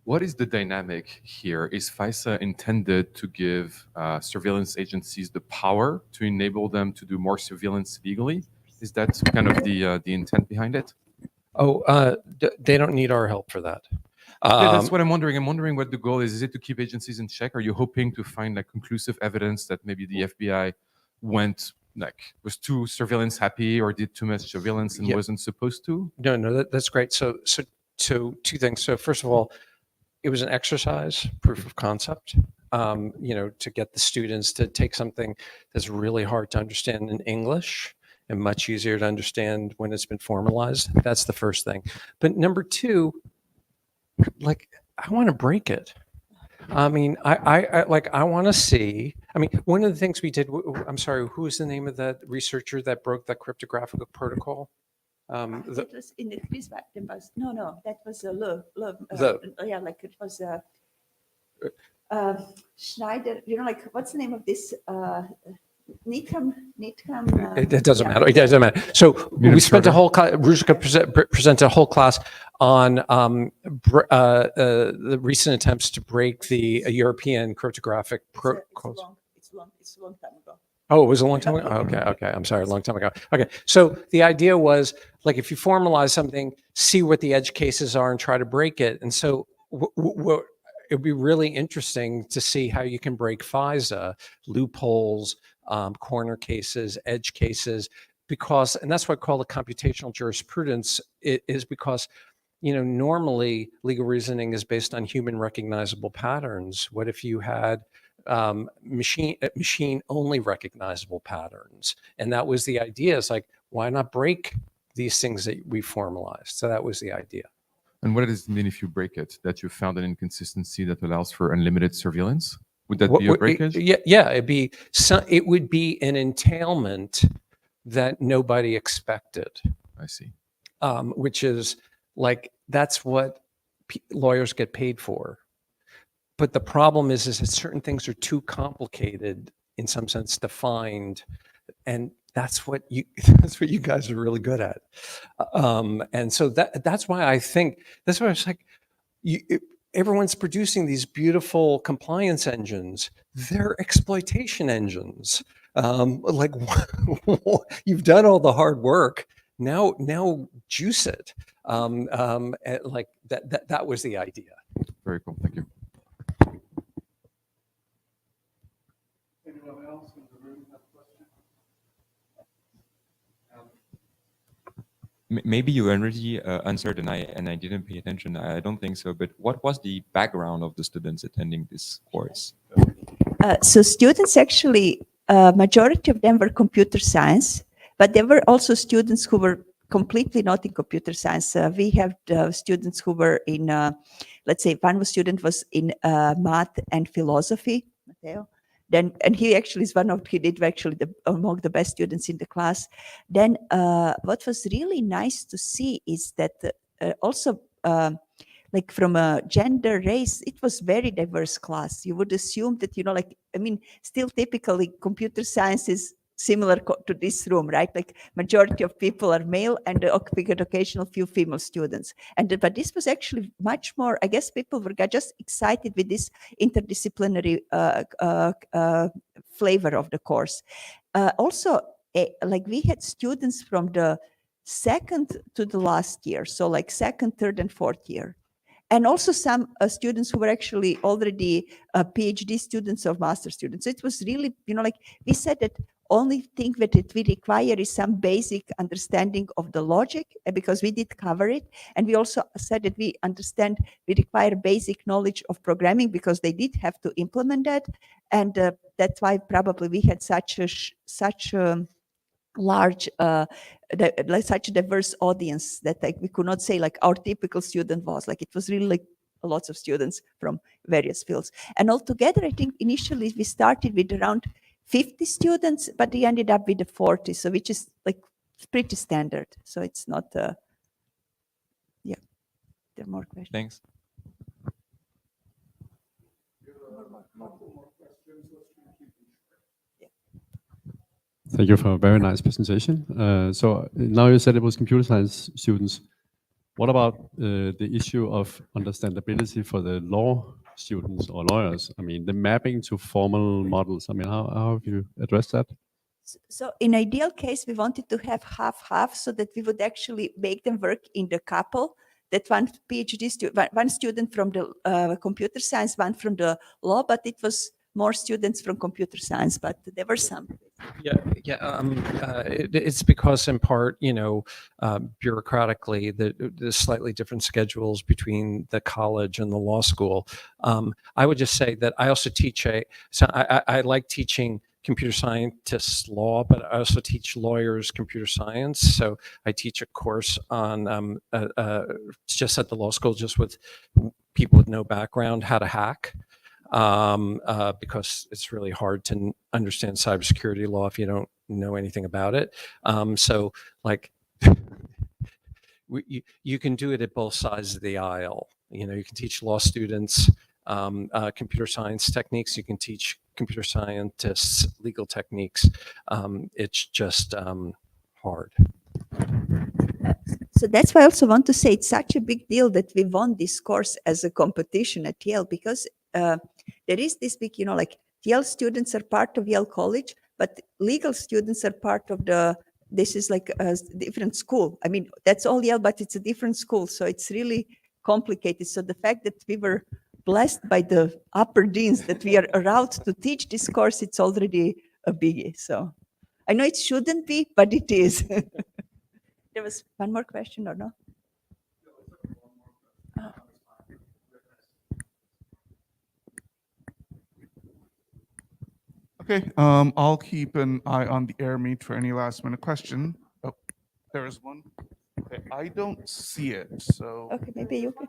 what is the dynamic here? Is FISA intended to give surveillance agencies the power to enable them to do more surveillance legally? Is that kind of the intent behind it? Oh, they don't need our help for that. Yeah, that's what I'm wondering. I'm wondering what the goal is. Is it to keep agencies in check? Are you hoping to find like conclusive evidence that maybe the FBI was too surveillance happy or did too much surveillance and wasn't supposed to? No, that's great. So two things. So first of all, it was an exercise, proof of concept, to get the students to take something that's really hard to understand in English and much easier to understand when it's been formalized. That's the first thing. But number two, like, I want to break it. I mean, I want to see. I mean, one of the things we did. I'm sorry, who was the name of that researcher that broke that cryptographic protocol? It was in the quiz. No, that was a yeah, like it was Schneider. Like what's the name of this? Needham. It doesn't matter. It doesn't matter. So we spent a whole Ruzicka presented a whole class on the recent attempts to break the European cryptographic protocol. It's a long time ago. Oh, it was a long time ago? Okay. I'm sorry, a long time ago. Okay, so the idea was, like, if you formalize something, see what the edge cases are and try to break it. And so it would be really interesting to see how you can break FISA, loopholes, corner cases, edge cases, and that's what I call the computational jurisprudence, is because, normally legal reasoning is based on human recognizable patterns. What if you had machine only recognizable patterns? And that was the idea. It's like, why not break these things that we formalized? So that was the idea. And what does it mean if you break it? That you found an inconsistency that allows for unlimited surveillance? Would that be a breakage? Yeah, it would be an entailment that nobody expected. I see. Which is like, that's what lawyers get paid for. But the problem is that certain things are too complicated, in some sense, to find, and that's what you guys are really good at. And so that's why I think that's why it's like, everyone's producing these beautiful compliance engines. They're exploitation engines. Like, you've done all the hard work. Now juice it. Like that was the idea. Very cool. Thank you. Anyone else in the room have a question? Maybe you already answered, and I didn't pay attention. I don't think so. But what was the background of the students attending this course? So students actually, majority of them were computer science, but there were also students who were completely not in computer science. We have students who were in, let's say, one student was in math and philosophy, Matteo. And he actually is among the best students in the class. Then what was really nice to see is that also like from a gender, race, it was very diverse class. You would assume that, still typically computer science is similar to this room, right? Like majority of people are male and occasional few female students. But this was actually much more, I guess people got just excited with this interdisciplinary flavor of the course. Also, like we had students from the second to the last year. So like second, third, and fourth year. And also some students who were actually already PhD students or master students. So it was really, like we said that only thing that we require is some basic understanding of the logic, because we did cover it. And we also said that we require basic knowledge of programming, because they did have to implement that. And that's why probably we had such a large like such a diverse audience, that like we could not say like our typical student was like, it was really like lots of students from various fields. And altogether, I think initially we started with around 50 students, but we ended up with 40, so which is like pretty standard. So it's not yeah, there are more questions. Thanks. Thank you for a very nice presentation. So now you said it was computer science students. What about the issue of understandability for the law students or lawyers? I mean, the mapping to formal models. I mean, how have you addressed that? So in ideal case, we wanted to have half-half, so that we would actually make them work in the couple. That one PhD student, one student from the computer science, one from the law, but it was more students from computer science, but there were some. It's because in part, bureaucratically, the slightly different schedules between the college and the law school. I would just say that I also teach I like teaching computer scientists law, but I also teach lawyers computer science. So I teach a course on just at the law school, just with people with no background, how to hack. Because it's really hard to understand cybersecurity law if you don't know anything about it. So like you can do it at both sides of the aisle. You can teach law students computer science techniques. You can teach computer scientists legal techniques. It's just hard. So that's why I also want to say it's such a big deal that we won this course as a competition at Yale, because there is this big, like Yale students are part of Yale College, but legal students are part of this is like a different school. I mean, that's all Yale, but it's a different school. So it's really complicated. So the fact that we were blessed by the upper deans that we are allowed to teach this course, it's already a biggie. So I know it shouldn't be, but it is. There was one more question or no? Okay, I'll keep an eye on the air meet for any last minute question. Oh, there is one. Okay, I don't see it, so. Okay, maybe you can.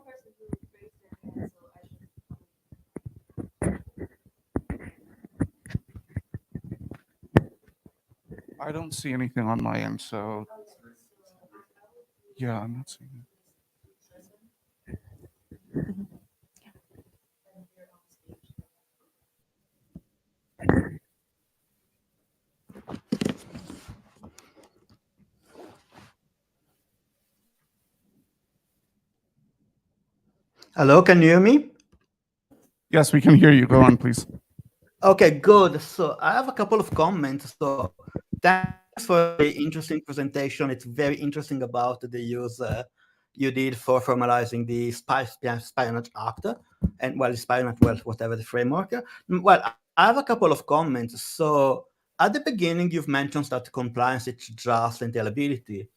I don't see anything on my end, so. Yeah, I'm not seeing it. Hello, can you hear me? Yes, we can hear you. Go on, please. Okay, good. So I have a couple of comments. So thanks for the interesting presentation. It's very interesting about the use you did for formalizing the Spionage Act and, well, Spionage, well, whatever the framework. Well, I have a couple of comments. So at the beginning, you've mentioned that compliance is just entailability.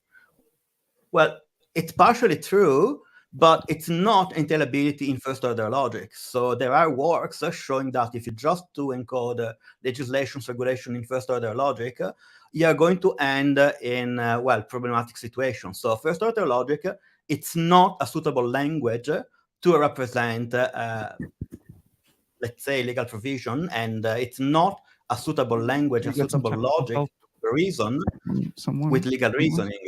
Well, it's partially true, but it's not entailability in first order logic. So there are works showing that if you just do encode legislations, regulation in first order logic, you're going to end in, well, problematic situations. So first order logic, it's not a suitable language to represent, let's say, legal provision, and it's not a suitable language, a You get some suitable technical logic help to reason Someone? with legal reasoning.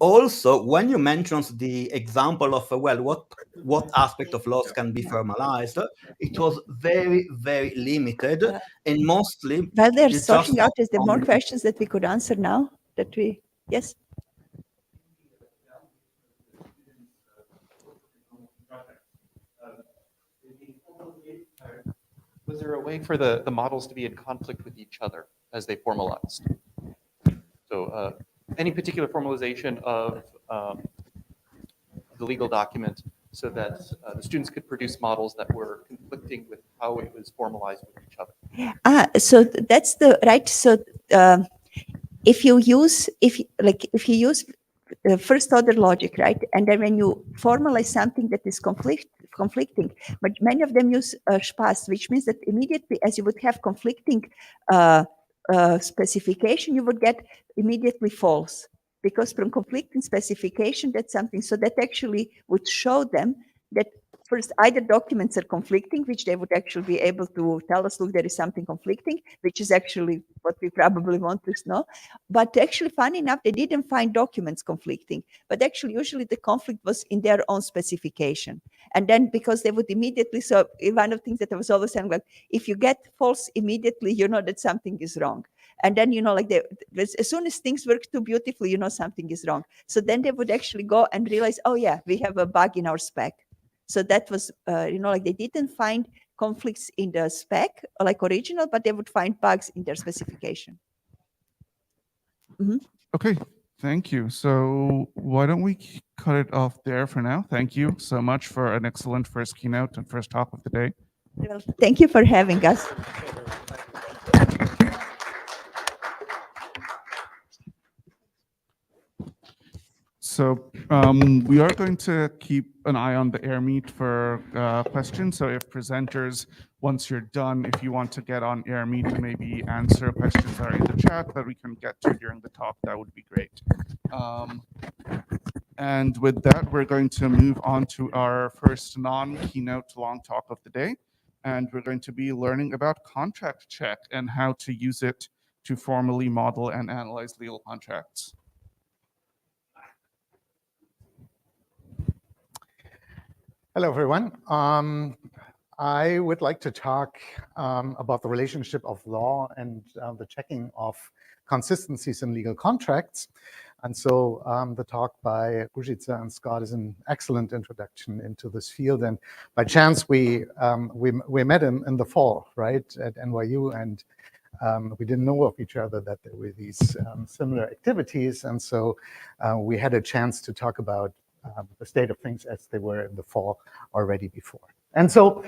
Also, when you mentioned the example of, well, what aspect of laws can be formalized, it was very, very limited, and mostly While they're you sorting just out, is there more only- questions that we could answer now? Yes? Was there a way for the models to be in conflict with each other as they formalized? So any particular formalization of the legal document so that the students could produce models that were conflicting with how it was formalized with each other. So that's the right. So if you use first order logic, right, and then when you formalize something that is conflicting, but many of them use Spaß, which means that immediately, as you would have conflicting specification, you would get immediately false, because from conflicting specification, that's something. So that actually would show them that first, either documents are conflicting, which they would actually be able to tell us, look, there is something conflicting, which is actually what we probably want to know. But actually, funny enough, they didn't find documents conflicting, but actually, usually the conflict was in their own specification. And then because they would immediately, so one of the things that I was always saying, like, if you get false immediately, you know that something is wrong. And then, you know, like as soon as things work too beautifully, you know something is wrong. So then they would actually go and realize, oh yeah, we have a bug in our spec. So that was, you know, like they didn't find conflicts in the spec, like original, but they would find bugs in their specification. Okay, thank you. So why don't we cut it off there for now? Thank you so much for an excellent first keynote and first talk of the day. Well, thank you for having us. So we are going to keep an eye on the air meet for questions. So if presenters, once you're done, if you want to get on air meet and maybe answer questions that are in the chat that we can get to during the talk, that would be great. And with that, we're going to move on to our first non-keynote long talk of the day. And we're going to be learning about contract check and how to use it to formally model and analyze legal contracts. Hello, everyone. I would like to talk about the relationship of law and the checking of consistencies in legal contracts. And so the talk by Ružica and Scott is an excellent introduction into this field. And by chance, we met in the fall, right, at NYU, and we didn't know of each other that there were these similar activities. And so we had a chance to talk about the state of things as they were in the fall already before. And so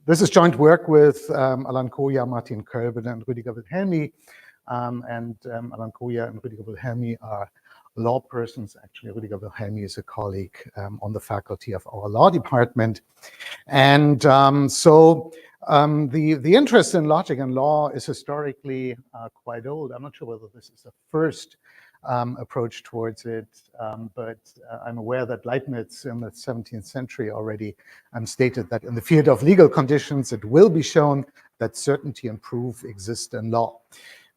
this is joint work with Alan Koja, Martin Kölben, and Rüdiger Wilhelmi. Alan Koja and Rüdiger Wilhelmi are law persons. Actually, Rüdiger Wilhelmi is a colleague on the faculty of our law department. And the interest in logic and law is historically quite old. I'm not sure whether this is the first approach towards it, but I'm aware that Leibniz in the 17th century already stated that in the field of legal conditions, it will be shown that certainty and proof exist in law.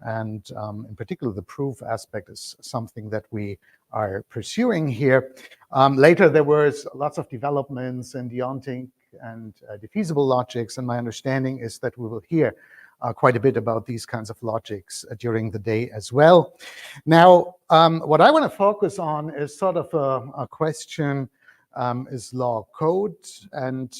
And in particular, the proof aspect is something that we are pursuing here. Later, there was lots of developments in deontic and defeasible logics, and my understanding is that we will hear quite a bit about these kinds of logics during the day as well. Now, what I want to focus on is sort of a question, is law code? And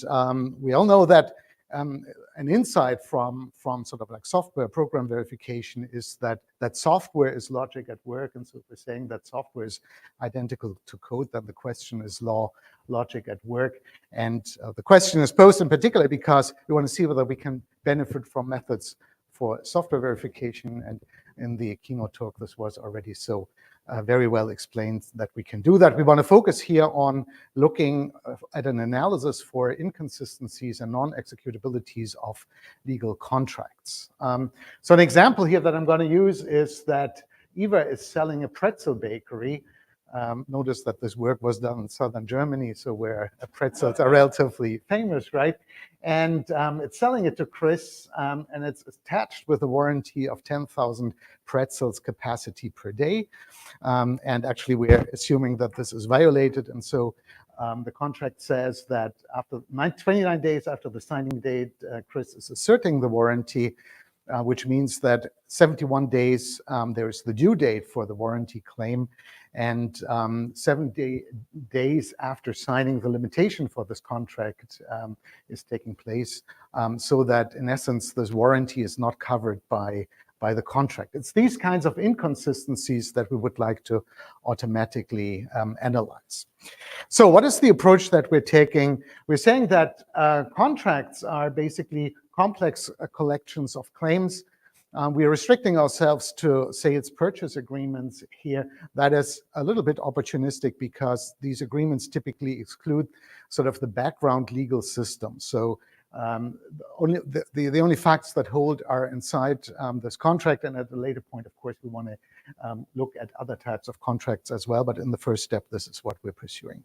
we all know that an insight from sort of like software program verification is that software is logic at work. And so if we're saying that software is identical to code, then the question is logic at work. And the question is posed in particular because we want to see whether we can benefit from methods for software verification. And in the keynote talk, this was already so very well explained that we can do that. We want to focus here on looking at an analysis for inconsistencies and non-executabilities of legal contracts. So an example here that I'm going to use is that Eva is selling a pretzel bakery. Notice that this work was done in southern Germany, so where pretzels are relatively famous, right? And it's selling it to Chris, and it's attached with a warranty of 10,000 pretzels capacity per day. And actually, we're assuming that this is violated. And so the contract says that after 29 days after the signing date, Chris is asserting the warranty, which means that 71 days, there is the due date for the warranty claim. And 70 days after signing, the limitation for this contract is taking place, so that in essence, this warranty is not covered by by the contract. It's these kinds of inconsistencies that we would like to automatically analyze. So what is the approach that we're taking? We're saying that contracts are basically complex collections of claims. We are restricting ourselves to sales purchase agreements here. That is a little bit opportunistic because these agreements typically exclude sort of the background legal system. So the only facts that hold are inside this contract, and at a later point, of course, we want to look at other types of contracts as well, but in the first step, this is what we're pursuing.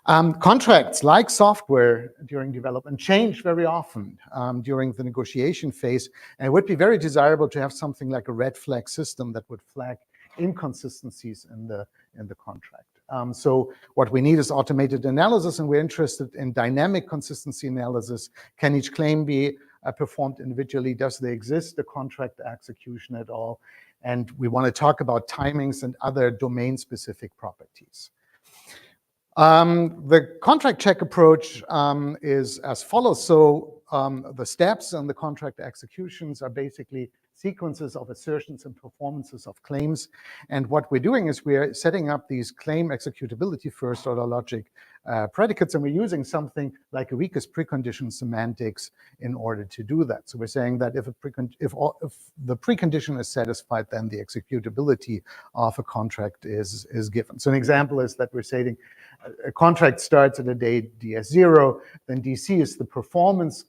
Contracts, like software during development, change very often during the negotiation phase, and it would be very desirable to have something like a red flag system that would flag inconsistencies in the contract. So what we need is automated analysis, and we're interested in dynamic consistency analysis. Can each claim be performed individually? Does there exist a contract execution at all? And we want to talk about timings and other domain-specific properties. The contract check approach is as follows. So the steps and the contract executions are basically sequences of assertions and performances of claims. And what we're doing is we're setting up these claim executability first order logic predicates, and we're using something like a weakest precondition semantics in order to do that. So we're saying that if the precondition is satisfied, then the executability of a contract is given. So an example is that we're saying a contract starts at a date DS0, then DC is the performance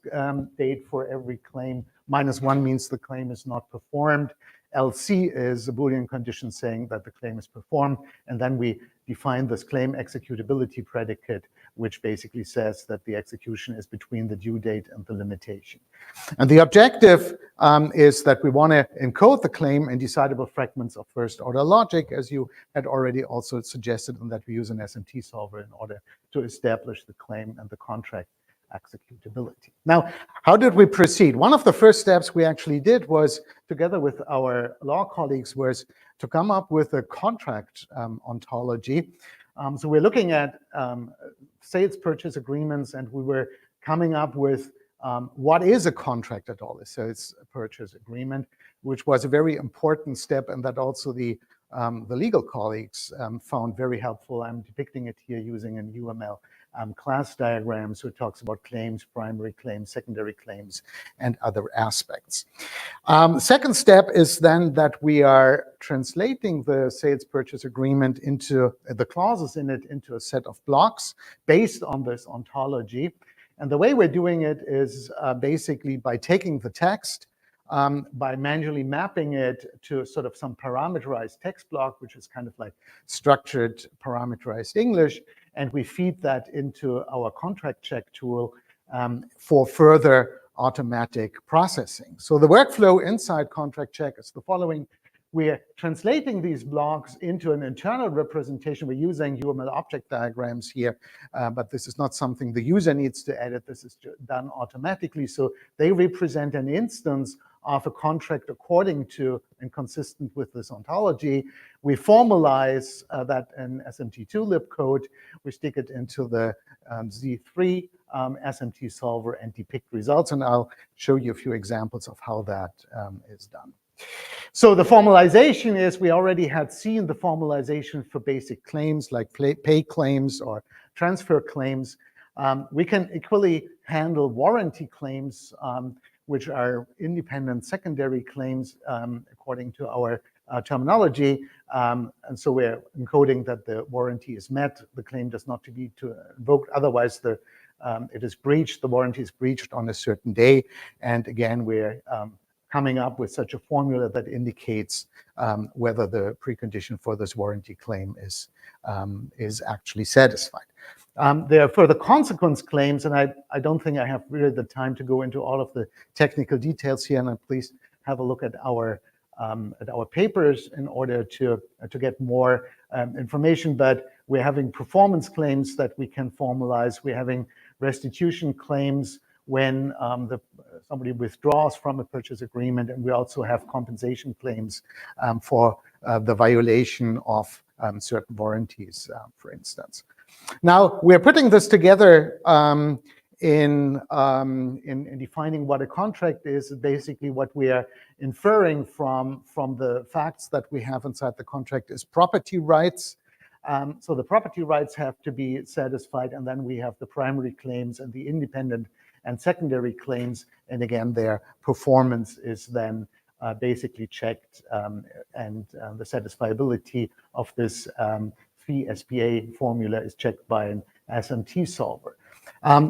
date for every claim. -1 means the claim is not performed. LC is a Boolean condition saying that the claim is performed. And then we define this claim executability predicate, which basically says that the execution is between the due date and the limitation. And the objective is that we want to encode the claim in decidable fragments of first order logic, as you had already also suggested, and that we use an SMT solver in order to establish the claim and the contract executability. Now, how did we proceed? One of the first steps we actually did was, together with our law colleagues, was to come up with a contract ontology. So we're looking at sales purchase agreements, and we were coming up with what is a contract at all, a sales purchase agreement, which was a very important step, and that also the legal colleagues found very helpful. I'm depicting it here using an UML class diagram, so it talks about claims, primary claims, secondary claims, and other aspects. Second step is then that we are translating the sales purchase agreement into the clauses in it into a set of blocks based on this ontology. And the way we're doing it is basically by taking the text, by manually mapping it to sort of some parameterized text block, which is kind of like structured parameterized English, and we feed that into our contract check tool for further automatic processing. So the workflow inside contract check is the following. We're translating these blocks into an internal representation. We're using UML object diagrams here, but this is not something the user needs to edit. This is done automatically. So they represent an instance of a contract according to and consistent with this ontology. We formalize that in SMT2 lib code. We stick it into the Z3 SMT solver and depict results. And I'll show you a few examples of how that is done. So the formalization is, we already had seen the formalization for basic claims like pay claims or transfer claims. We can equally handle warranty claims, which are independent secondary claims according to our terminology. And so we're encoding that the warranty is met, the claim does not to be invoked, otherwise it is breached, the warranty is breached on a certain day. And again, we're coming up with such a formula that indicates whether the precondition for this warranty claim is actually satisfied. There are further consequence claims, and I don't think I have really the time to go into all of the technical details here, and please have a look at our papers in order to get more information. But we're having performance claims that we can formalize. We're having restitution claims when somebody withdraws from a purchase agreement, and we also have compensation claims for the violation of certain warranties, for instance. Now, we're putting this together in defining what a contract is, basically what we are inferring from the facts that we have inside the contract is property rights. So the property rights have to be satisfied, and then we have the primary claims and the independent and secondary claims, and again, their performance is then basically checked, and the satisfiability of this fee SPA formula is checked by an SMT solver.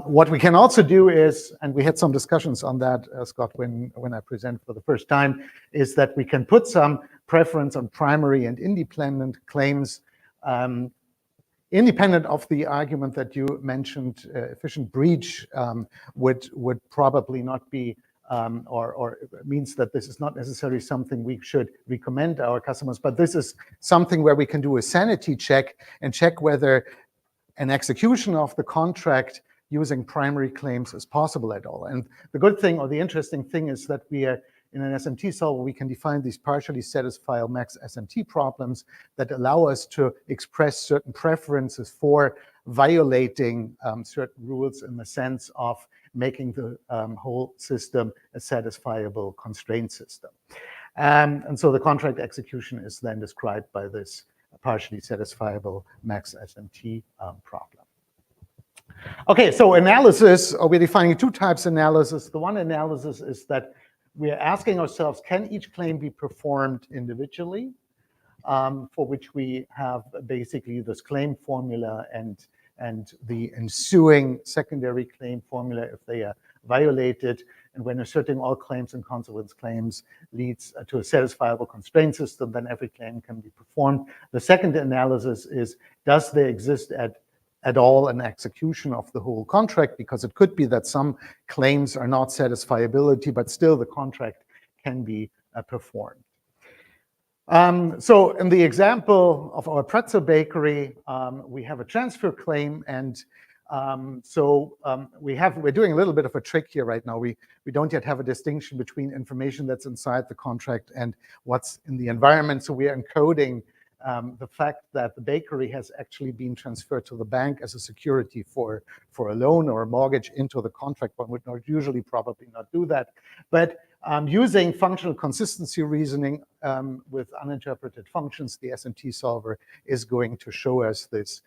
What we can also do is, and we had some discussions on that, Scott, when I present for the first time, is that we can put some preference on primary and independent claims, independent of the argument that you mentioned. Efficient breach would probably not be, or means that this is not necessarily something we should recommend our customers, but this is something where we can do a sanity check and check whether an execution of the contract using primary claims is possible at all. And the good thing, or the interesting thing, is that we are in an SMT solver, we can define these partially satisfiable max SMT problems that allow us to express certain preferences for violating certain rules in the sense of making the whole system a satisfiable constraint system. And so the contract execution is then described by this partially satisfiable max SMT problem. Okay, so analysis, or we're defining two types of analysis. The one analysis is that we're asking ourselves, can each claim be performed individually, for which we have basically this claim formula and the ensuing secondary claim formula if they are violated. And when asserting all claims and consequence claims leads to a satisfiable constraint system, then every claim can be performed. The second analysis is, does there exist at all an execution of the whole contract? Because it could be that some claims are not satisfiability, but still the contract can be performed. So in the example of our pretzel bakery, we have a transfer claim, and we're doing a little bit of a trick here right now. We don't yet have a distinction between information that's inside the contract and what's in the environment. So we are encoding the fact that the bakery has actually been transferred to the bank as a security for a loan or a mortgage into the contract. One would not usually probably not do that. But using functional consistency reasoning with uninterpreted functions, the SMT solver is going to show us this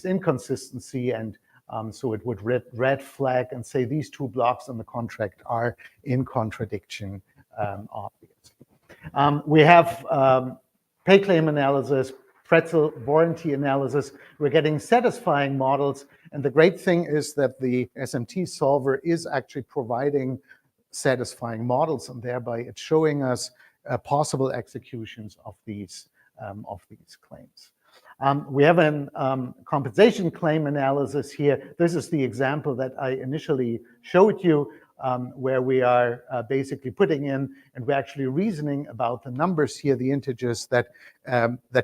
inconsistency, and so it would red flag and say these two blocks in the contract are in contradiction, obviously. We have pay claim analysis, pretzel warranty analysis. We're getting satisfying models, and the great thing is that the SMT solver is actually providing satisfying models, and thereby it's showing us possible executions of these claims. We have a compensation claim analysis here. This is the example that I initially showed you, where we are basically putting in, and we're actually reasoning about the numbers here, the integers that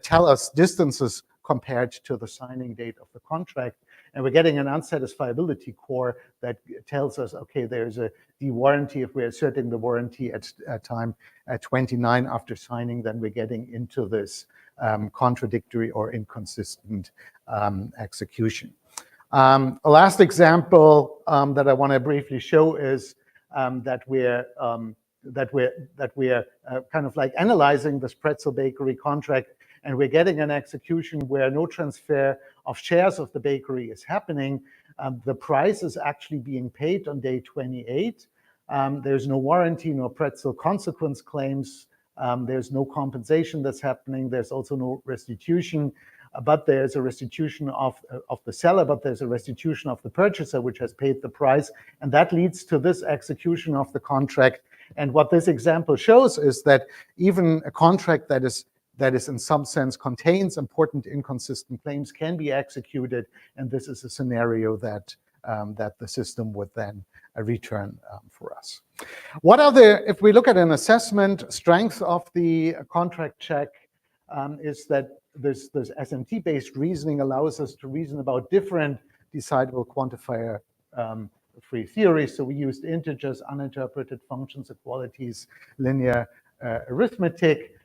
tell us distances compared to the signing date of the contract. And we're getting an unsatisfiability core that tells us, okay, there's a de-warranty. If we're asserting the warranty at time 29 after signing, then we're getting into this contradictory or inconsistent execution. A last example that I want to briefly show is that we're kind of like analyzing this pretzel bakery contract, and we're getting an execution where no transfer of shares of the bakery is happening. The price is actually being paid on day 28. There's no warranty, no pretzel consequence claims. There's no compensation that's happening. There's also no restitution, but there's a restitution of the seller, but there's a restitution of the purchaser, which has paid the price. And that leads to this execution of the contract. And what this example shows is that even a contract that is in some sense contains important inconsistent claims can be executed. And this is a scenario that the system would then return for us. What are if we look at an assessment, strength of the contract check is that this SMT-based reasoning allows us to reason about different decidable quantifier free theories. So we used integers, uninterpreted functions, equalities, linear arithmetic.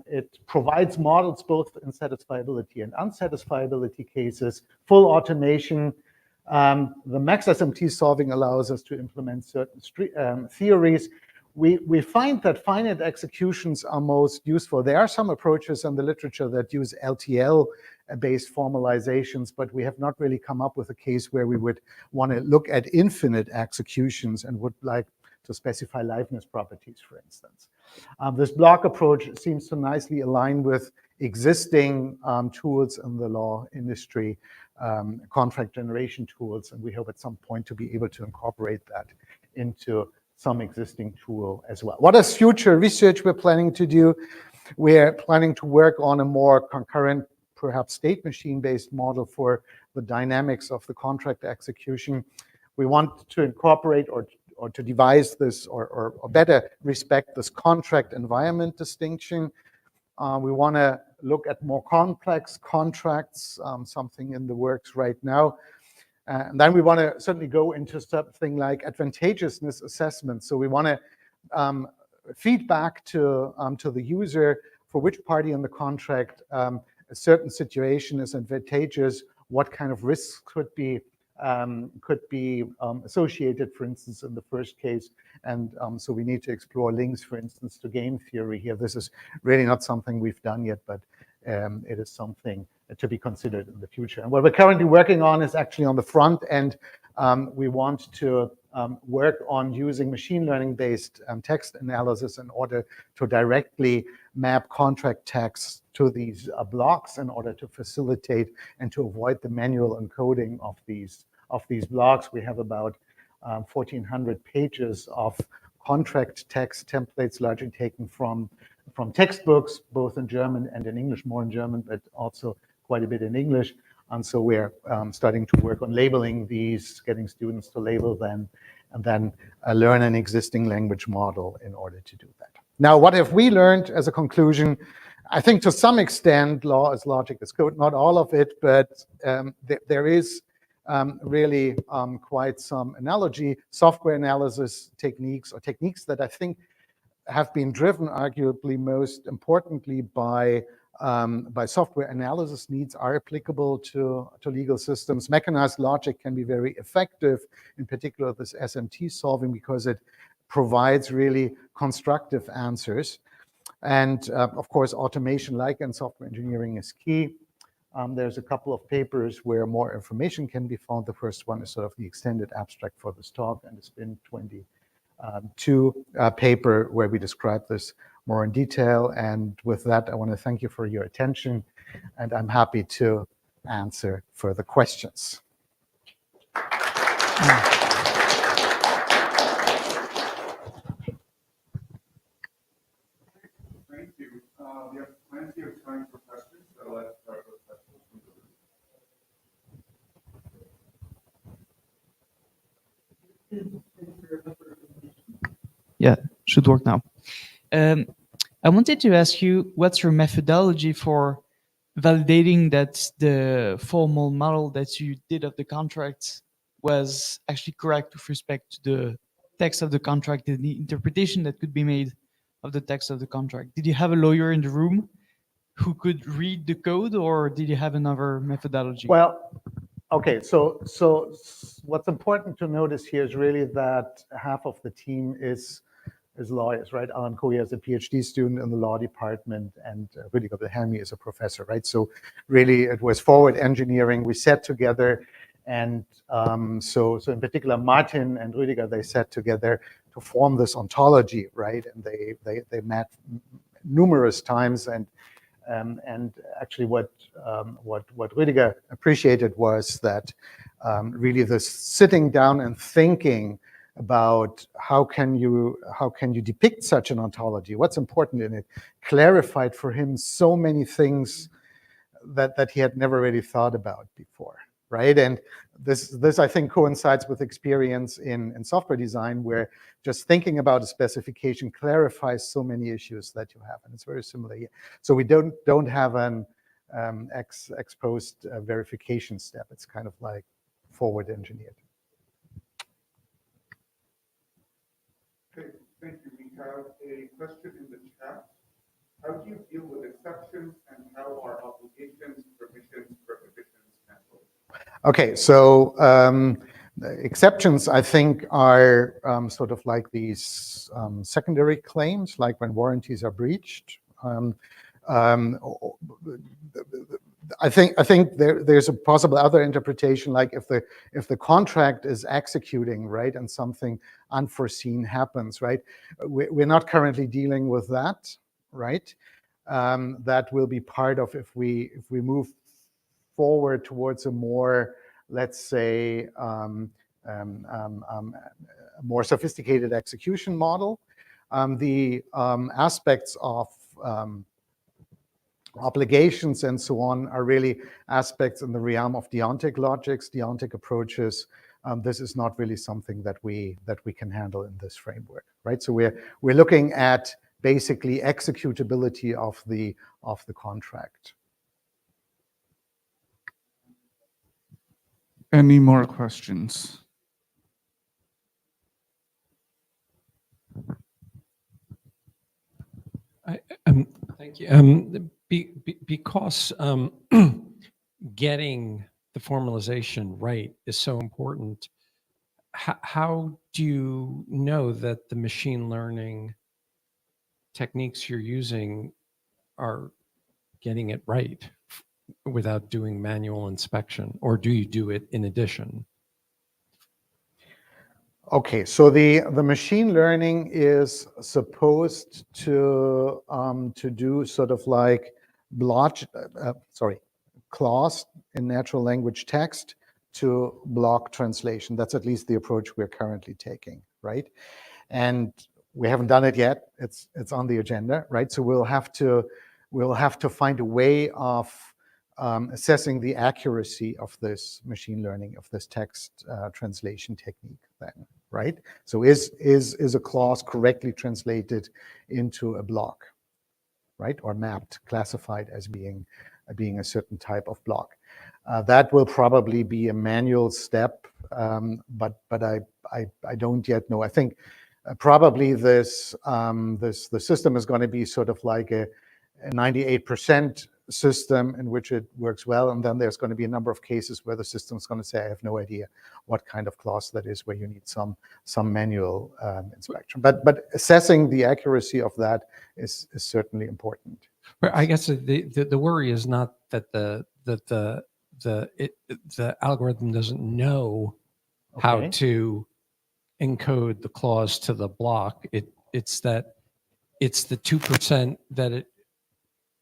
It provides models both in satisfiability and unsatisfiability cases, full automation, The max SMT solving allows us to implement certain theories. We find that finite executions are most useful. There are some approaches in the literature that use LTL-based formalizations, but we have not really come up with a case where we would want to look at infinite executions and would like to specify liveness properties, for instance. This block approach seems to nicely align with existing tools in the law industry, contract generation tools, and we hope at some point to be able to incorporate that into some existing tool as well. What is future research we're planning to do? We're planning to work on a more concurrent, perhaps state machine-based model for the dynamics of the contract execution. We want to incorporate or to devise this or better respect this contract environment distinction. We want to look at more complex contracts, something in the works right now. And then we want to certainly go into something like advantageousness assessment. So we want to feed back to the user for which party in the contract a certain situation is advantageous, what kind of risks could be associated, for instance, in the first case. And so we need to explore links, for instance, to game theory here. This is really not something we've done yet, but it is something to be considered in the future. And what we're currently working on is actually on the front end. We want to work on using machine learning-based text analysis in order to directly map contract text to these blocks in order to facilitate and to avoid the manual encoding of these blocks. We have about 1,400 pages of contract text templates, largely taken from textbooks, both in German and in English, more in German, but also quite a bit in English. And so we're starting to work on labeling these, getting students to label them, and then learn an existing language model in order to do that. Now, what have we learned as a conclusion? I think to some extent, law is logic is code, not all of it, but there is really quite some analogy, software analysis techniques, or techniques that I think have been driven arguably most importantly by software analysis needs are applicable to legal systems. Mechanized logic can be very effective, in particular this SMT solving, because it provides really constructive answers. And of course, automation, like in software engineering, is key. There's a couple of papers where more information can be found. The first one is sort of the extended abstract for this talk, and it's been 22 paper where we describe this more in detail. And with that, I want to thank you for your attention, and I'm happy to answer further questions. Thank you. We have plenty of time for questions, so let's start with questions from the room. Yeah, should work now. I wanted to ask you, what's your methodology for validating that the formal model that you did of the contract was actually correct with respect to the text of the contract and the interpretation that could be made of the text of the contract? Did you have a lawyer in the room who could read the code, or did you have another methodology? Well, okay, so what's important to notice here is really that half of the team is lawyers, right? Alan Coe is a PhD student in the law department, and Rüdiger Wilhelmi is a professor, right? So really, it was forward engineering. We sat together, and so in particular, Martin and Rüdiger, they sat together to form this ontology, right? And they met numerous times, and actually, what Rüdiger appreciated was that really this sitting down and thinking about how can you depict such an ontology, what's important in it, clarified for him so many things that he had never really thought about before, right? And this I think coincides with experience in software design, where just thinking about a specification clarifies so many issues that you have, and it's very similar here. So we don't have an ex post verification step. It's kind of like forward engineered. Okay, thank you. We have a question in the chat. How do you deal with exceptions, and how are obligations, permissions, prohibitions handled? Okay, so the exceptions, I think, are sort of like these secondary claims, like when warranties are breached. I think there's a possible other interpretation, like if the contract is executing, right, and something unforeseen happens, right. We're not currently dealing with that, right. That will be part of if we move forward towards a more, let's say, more sophisticated execution model. The aspects of obligations and so on are really aspects in the realm of deontic logics, deontic approaches. This is not really something that we can handle in this framework, right? So we're looking at basically executability of the contract. Any more questions? Thank you. Because getting the formalization right is so important, how do you know that the machine learning techniques you're using are getting it right without doing manual inspection, or do you do it in addition? Okay, so the machine learning is supposed to do sort of like clause in natural language text to block translation. That's at least the approach we're currently taking, right? And we haven't done it yet. It's on the agenda, right? So we'll have to find a way of assessing the accuracy of this machine learning, of this text translation technique then, right? So is a clause correctly translated into a block, right? Or mapped, classified as being a certain type of block. That will probably be a manual step, but I don't yet know. I think probably the system is going to be sort of like a 98% system in which it works well, and then there's going to be a number of cases where the system's going to say, I have no idea what kind of clause that is, where you need some manual inspection. But assessing the accuracy of that is certainly important. But I guess the worry is not that the algorithm doesn't know how Okay. to encode the clause to the block. It's that it's the 2% that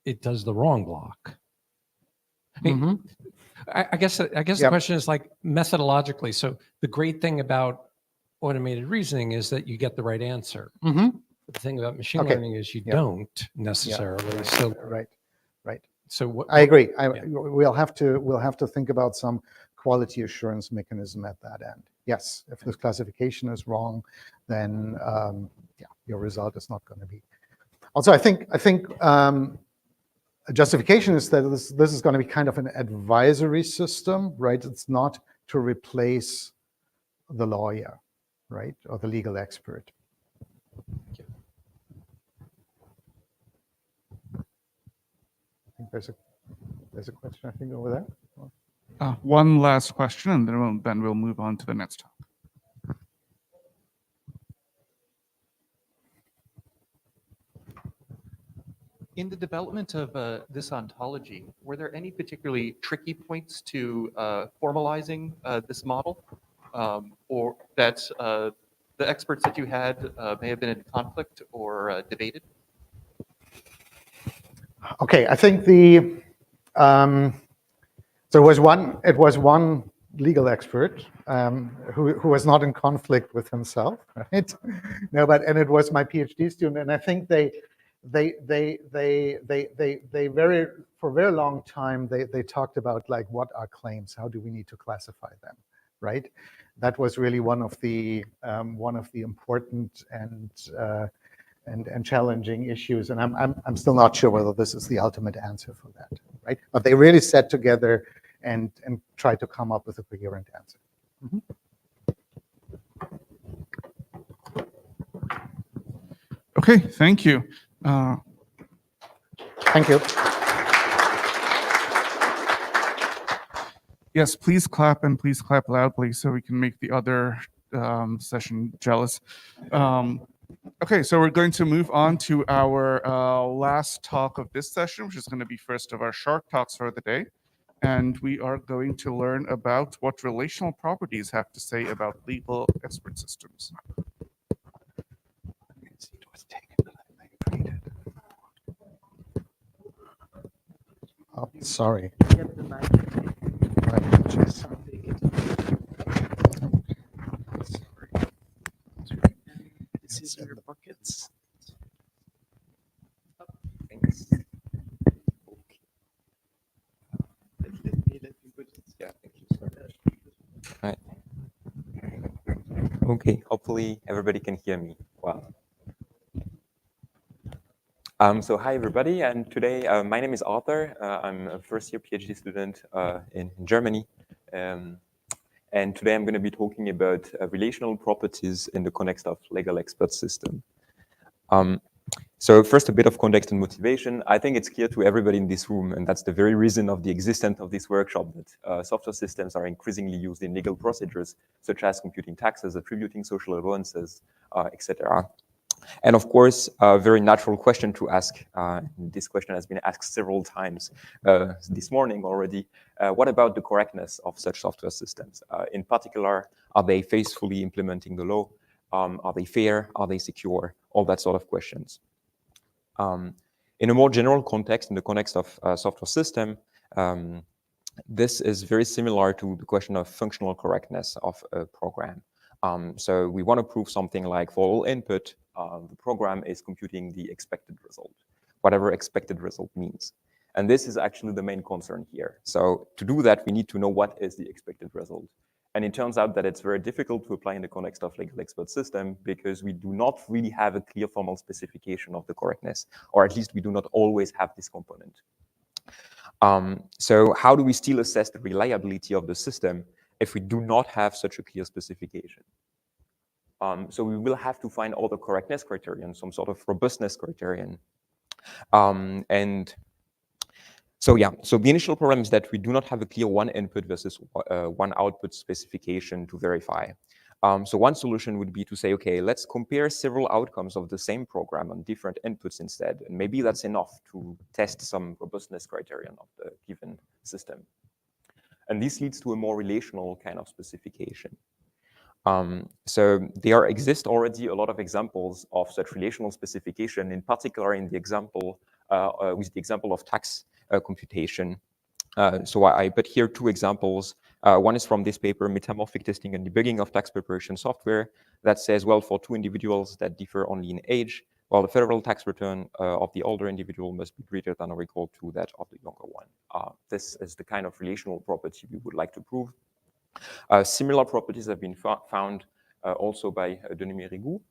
it does the wrong block. I mean, I guess the question is like methodologically. So the great thing about automated reasoning is that you get the right answer. But the thing about machine learning is you don't necessarily. Right. So right. So what I agree. We'll have to think about some quality assurance mechanism at that end. Yes, if this classification is wrong, then your result is not going to be. Also, I think a justification is that this is going to be kind of an advisory system, right? It's not to replace the lawyer, right, or the legal expert. I think there's a question, I think, over there. One last question, and then we'll move on to the next topic. In the development of this ontology, were there any particularly tricky points to formalizing this model, or that the experts that you had may have been in conflict or debated? Okay, I think so it was one legal expert who was not in conflict with himself, right? No, and it was my PhD student, and I think they for a very long time they talked about like, what are claims? How do we need to classify them, right? That was really one of the important and challenging issues, and I'm still not sure whether this is the ultimate answer for that, right? But they really sat together and tried to come up with a coherent answer. Okay, thank you. Thank you. Yes, please clap and please clap loudly so we can make the other session jealous. Okay, so we're going to move on to our last talk of this session, which is going to be first of our shark talks for the day. And we are going to learn about what relational properties have to say about legal expert systems. Oh, sorry. Get the mic. Right, just- This is in your pockets. Thanks. Yeah, thank you so much. Right. Okay, hopefully everybody can hear me well. So hi everybody, and today my name is Arthur. I'm a first-year PhD student in Germany, and today I'm going to be talking about relational properties in the context of legal expert system. So first, a bit of context and motivation. I think it's clear to everybody in this room, and that's the very reason of the existence of this workshop, that software systems are increasingly used in legal procedures, such as computing taxes, attributing social allowances, etc. And of course, a very natural question to ask, this question has been asked several times this morning already, what about the correctness of such software systems? In particular, are they faithfully implementing the law? Are they fair? Are they secure? All that sort of questions. In a more general context, in the context of a software system, this is very similar to the question of functional correctness of a program. So we want to prove something like for all input, the program is computing the expected result, whatever expected result means. And this is actually the main concern here. So to do that, we need to know what is the expected result. And it turns out that it's very difficult to apply in the context of legal expert system because we do not really have a clear formal specification of the correctness, or at least we do not always have this component. So how do we still assess the reliability of the system if we do not have such a clear specification? So we will have to find all the correctness criterion, some sort of robustness criterion. And so yeah, so the initial problem is that we do not have a clear one input versus one output specification to verify. So one solution would be to say, okay, let's compare several outcomes of the same program on different inputs instead. And maybe that's enough to test some robustness criterion of the given system. And this leads to a more relational kind of specification. So there exist already a lot of examples of such relational specification, in particular in the example, with the example of tax computation. So I put here two examples. One is from this paper, Metamorphic Testing and Debugging of Tax Preparation Software, that says, well, for two individuals that differ only in age, well, the federal tax return of the older individual must be greater than or equal to that of the younger one. This is the kind of relational property we would like to prove. Similar properties have been found also by Denis-Mérigoux.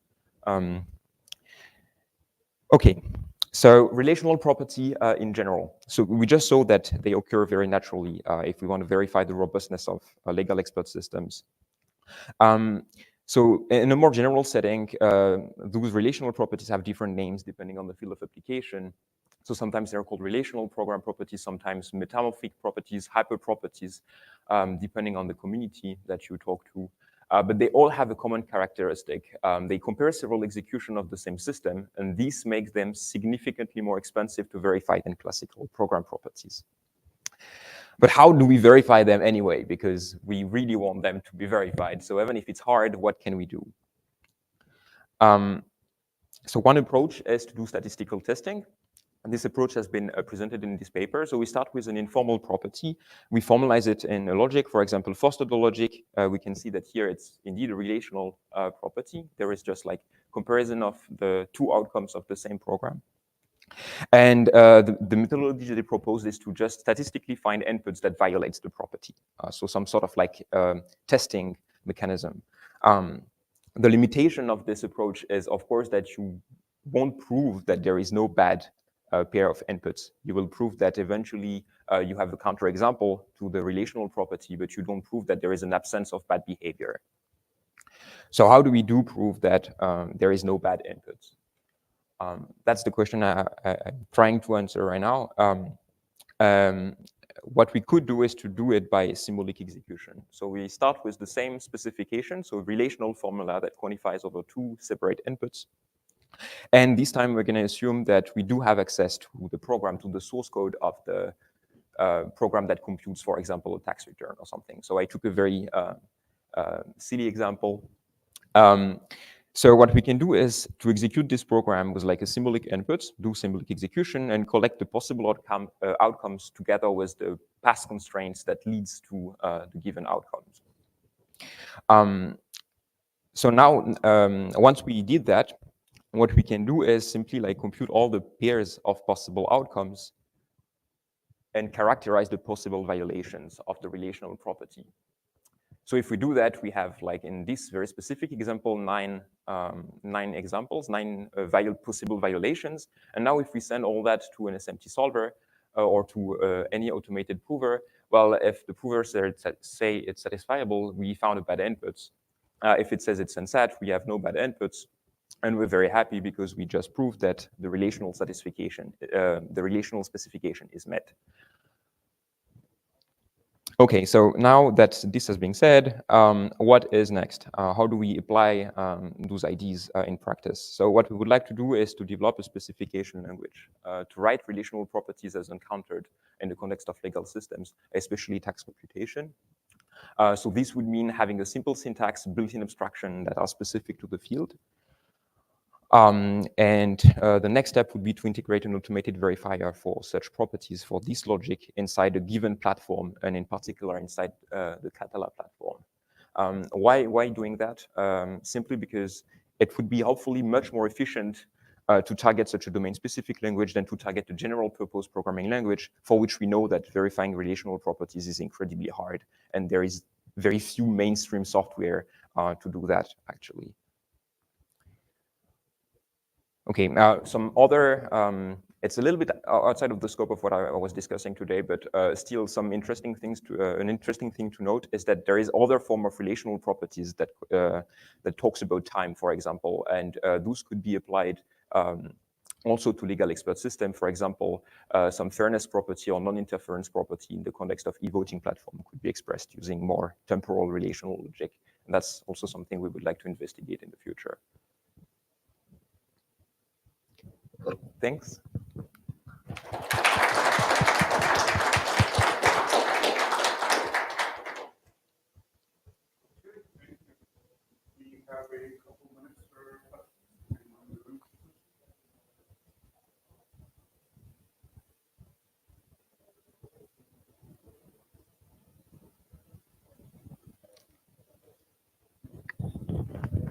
Okay, so relational property in general. So we just saw that they occur very naturally if we want to verify the robustness of legal expert systems. So in a more general setting, those relational properties have different names depending on the field of application. So sometimes they're called relational program properties, sometimes metamorphic properties, hyper properties, depending on the community that you talk to. But they all have a common characteristic. They compare several executions of the same system, and this makes them significantly more expensive to verify than classical program properties. But how do we verify them anyway? Because we really want them to be verified. So even if it's hard, what can we do? So one approach is to do statistical testing. And this approach has been presented in this paper. So we start with an informal property. We formalize it in a logic, for example, Forstad logic. We can see that here it's indeed a relational property. There is just like comparison of the two outcomes of the same program. And the methodology they propose is to just statistically find inputs that violates the property. So some sort of like testing mechanism. The limitation of this approach is, of course, that you won't prove that there is no bad pair of inputs. You will prove that eventually you have a counterexample to the relational property, but you don't prove that there is an absence of bad behavior. So how do we prove that there is no bad inputs? That's the question I'm trying to answer right now. what we could do is to do it by symbolic execution. So we start with the same specification, so a relational formula that quantifies over two separate inputs. And this time we're going to assume that we do have access to the program, to the source code of the program that computes, for example, a tax return or something. So I took a very silly example. So what we can do is to execute this program with like a symbolic input, do symbolic execution, and collect the possible outcomes together with the path constraints that leads to the given outcomes. So now, once we did that, what we can do is simply like compute all the pairs of possible outcomes and characterize the possible violations of the relational property. So if we do that, we have, like in this very specific example, nine examples, nine possible violations. And now if we send all that to an SMT solver or to any automated prover, well, if the prover say it's satisfiable, we found a bad input. If it says it's unsat, we have no bad inputs. And we're very happy because we just proved that the relational satisfaction, the relational specification is met. Okay, so now that this has been said, what is next? How do we apply those ideas in practice? So what we would like to do is to develop a specification language to write relational properties as encountered in the context of legal systems, especially tax computation. So this would mean having a simple syntax, built-in abstraction that are specific to the field. The next step would be to integrate an automated verifier for such properties for this logic inside a given platform, and in particular inside the ProLaLa' platform. Why doing that? Simply because it would be hopefully much more efficient to target such a domain-specific language than to target a general-purpose programming language, for which we know that verifying relational properties is incredibly hard, and there is very few mainstream software to do that, actually. Okay, some other, it's a little bit outside of the scope of what I was discussing today, but still some interesting things to, an interesting thing to note is that there is other form of relational properties that, that talks about time, for example, and those could be applied also to legal expert system. For example, some fairness property or non-interference property in the context of e-voting platform could be expressed using more temporal relational logic. And that's also something we would like to investigate in the future. Thanks.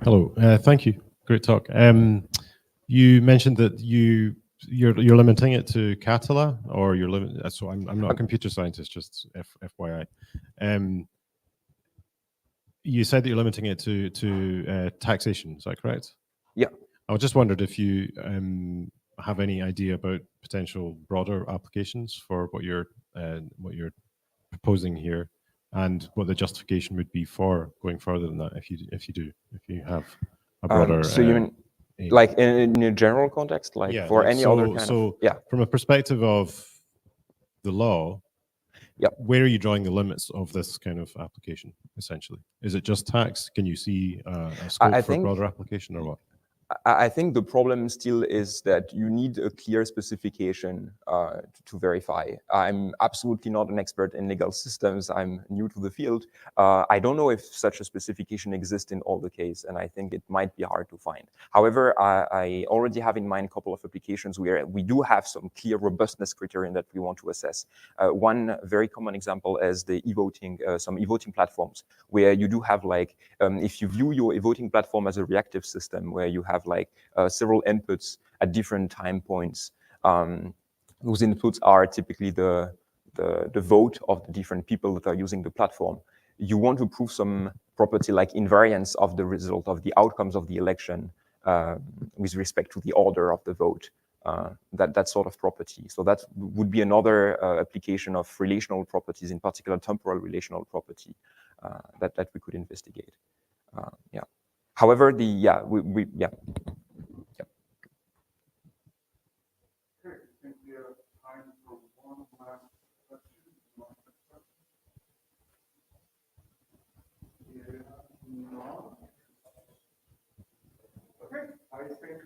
Hello, thank you. Great talk. You mentioned that you're limiting it to ProLaLa', or you're limiting. So I'm not a computer scientist, just FYI. You said that you're limiting it to taxation. Is that correct? Yeah. I just wondered if you have any idea about potential broader applications for what you're proposing here, and what the justification would be for going further than that, if you have a broader. So you mean like in a general context, like for like any other kind of, yeah. From a perspective of the law, yeah, where are you drawing the limits of this kind of application, essentially? Is it just tax? Can you see a scope for broader application, or what? I think the problem still is that you need a clear specification to verify. I'm absolutely not an expert in legal systems. I'm new to the field. I don't know if such a specification exists in all the cases, and I think it might be hard to find. However, I already have in mind a couple of applications where we do have some clear robustness criterion that we want to assess. One very common example is the e-voting, some e-voting platforms, where you do have like, if you view your e-voting platform as a reactive system, where you have like several inputs at different time points. Those inputs are typically the vote of the different people that are using the platform. You want to prove some property like invariance of the result of the outcomes of the election with respect to the order of the vote, that sort of property. So that would be another application of relational properties, in particular temporal relational property, that we could investigate. Yeah. However, yeah. Okay, I think we have time for one last question.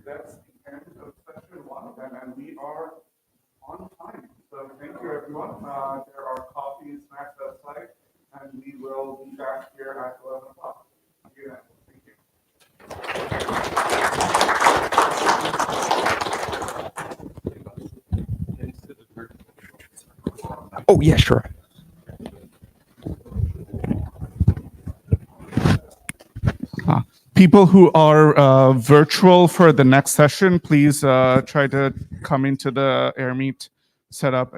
that's the end of session 1 then, and we are on time. So thank you, everyone. There are coffee and snacks outside, and we will be back here at 11 o'clock. See you then. Thank you. Oh, yeah, sure. People who are virtual for the next session, please try to come into the AirMeet setup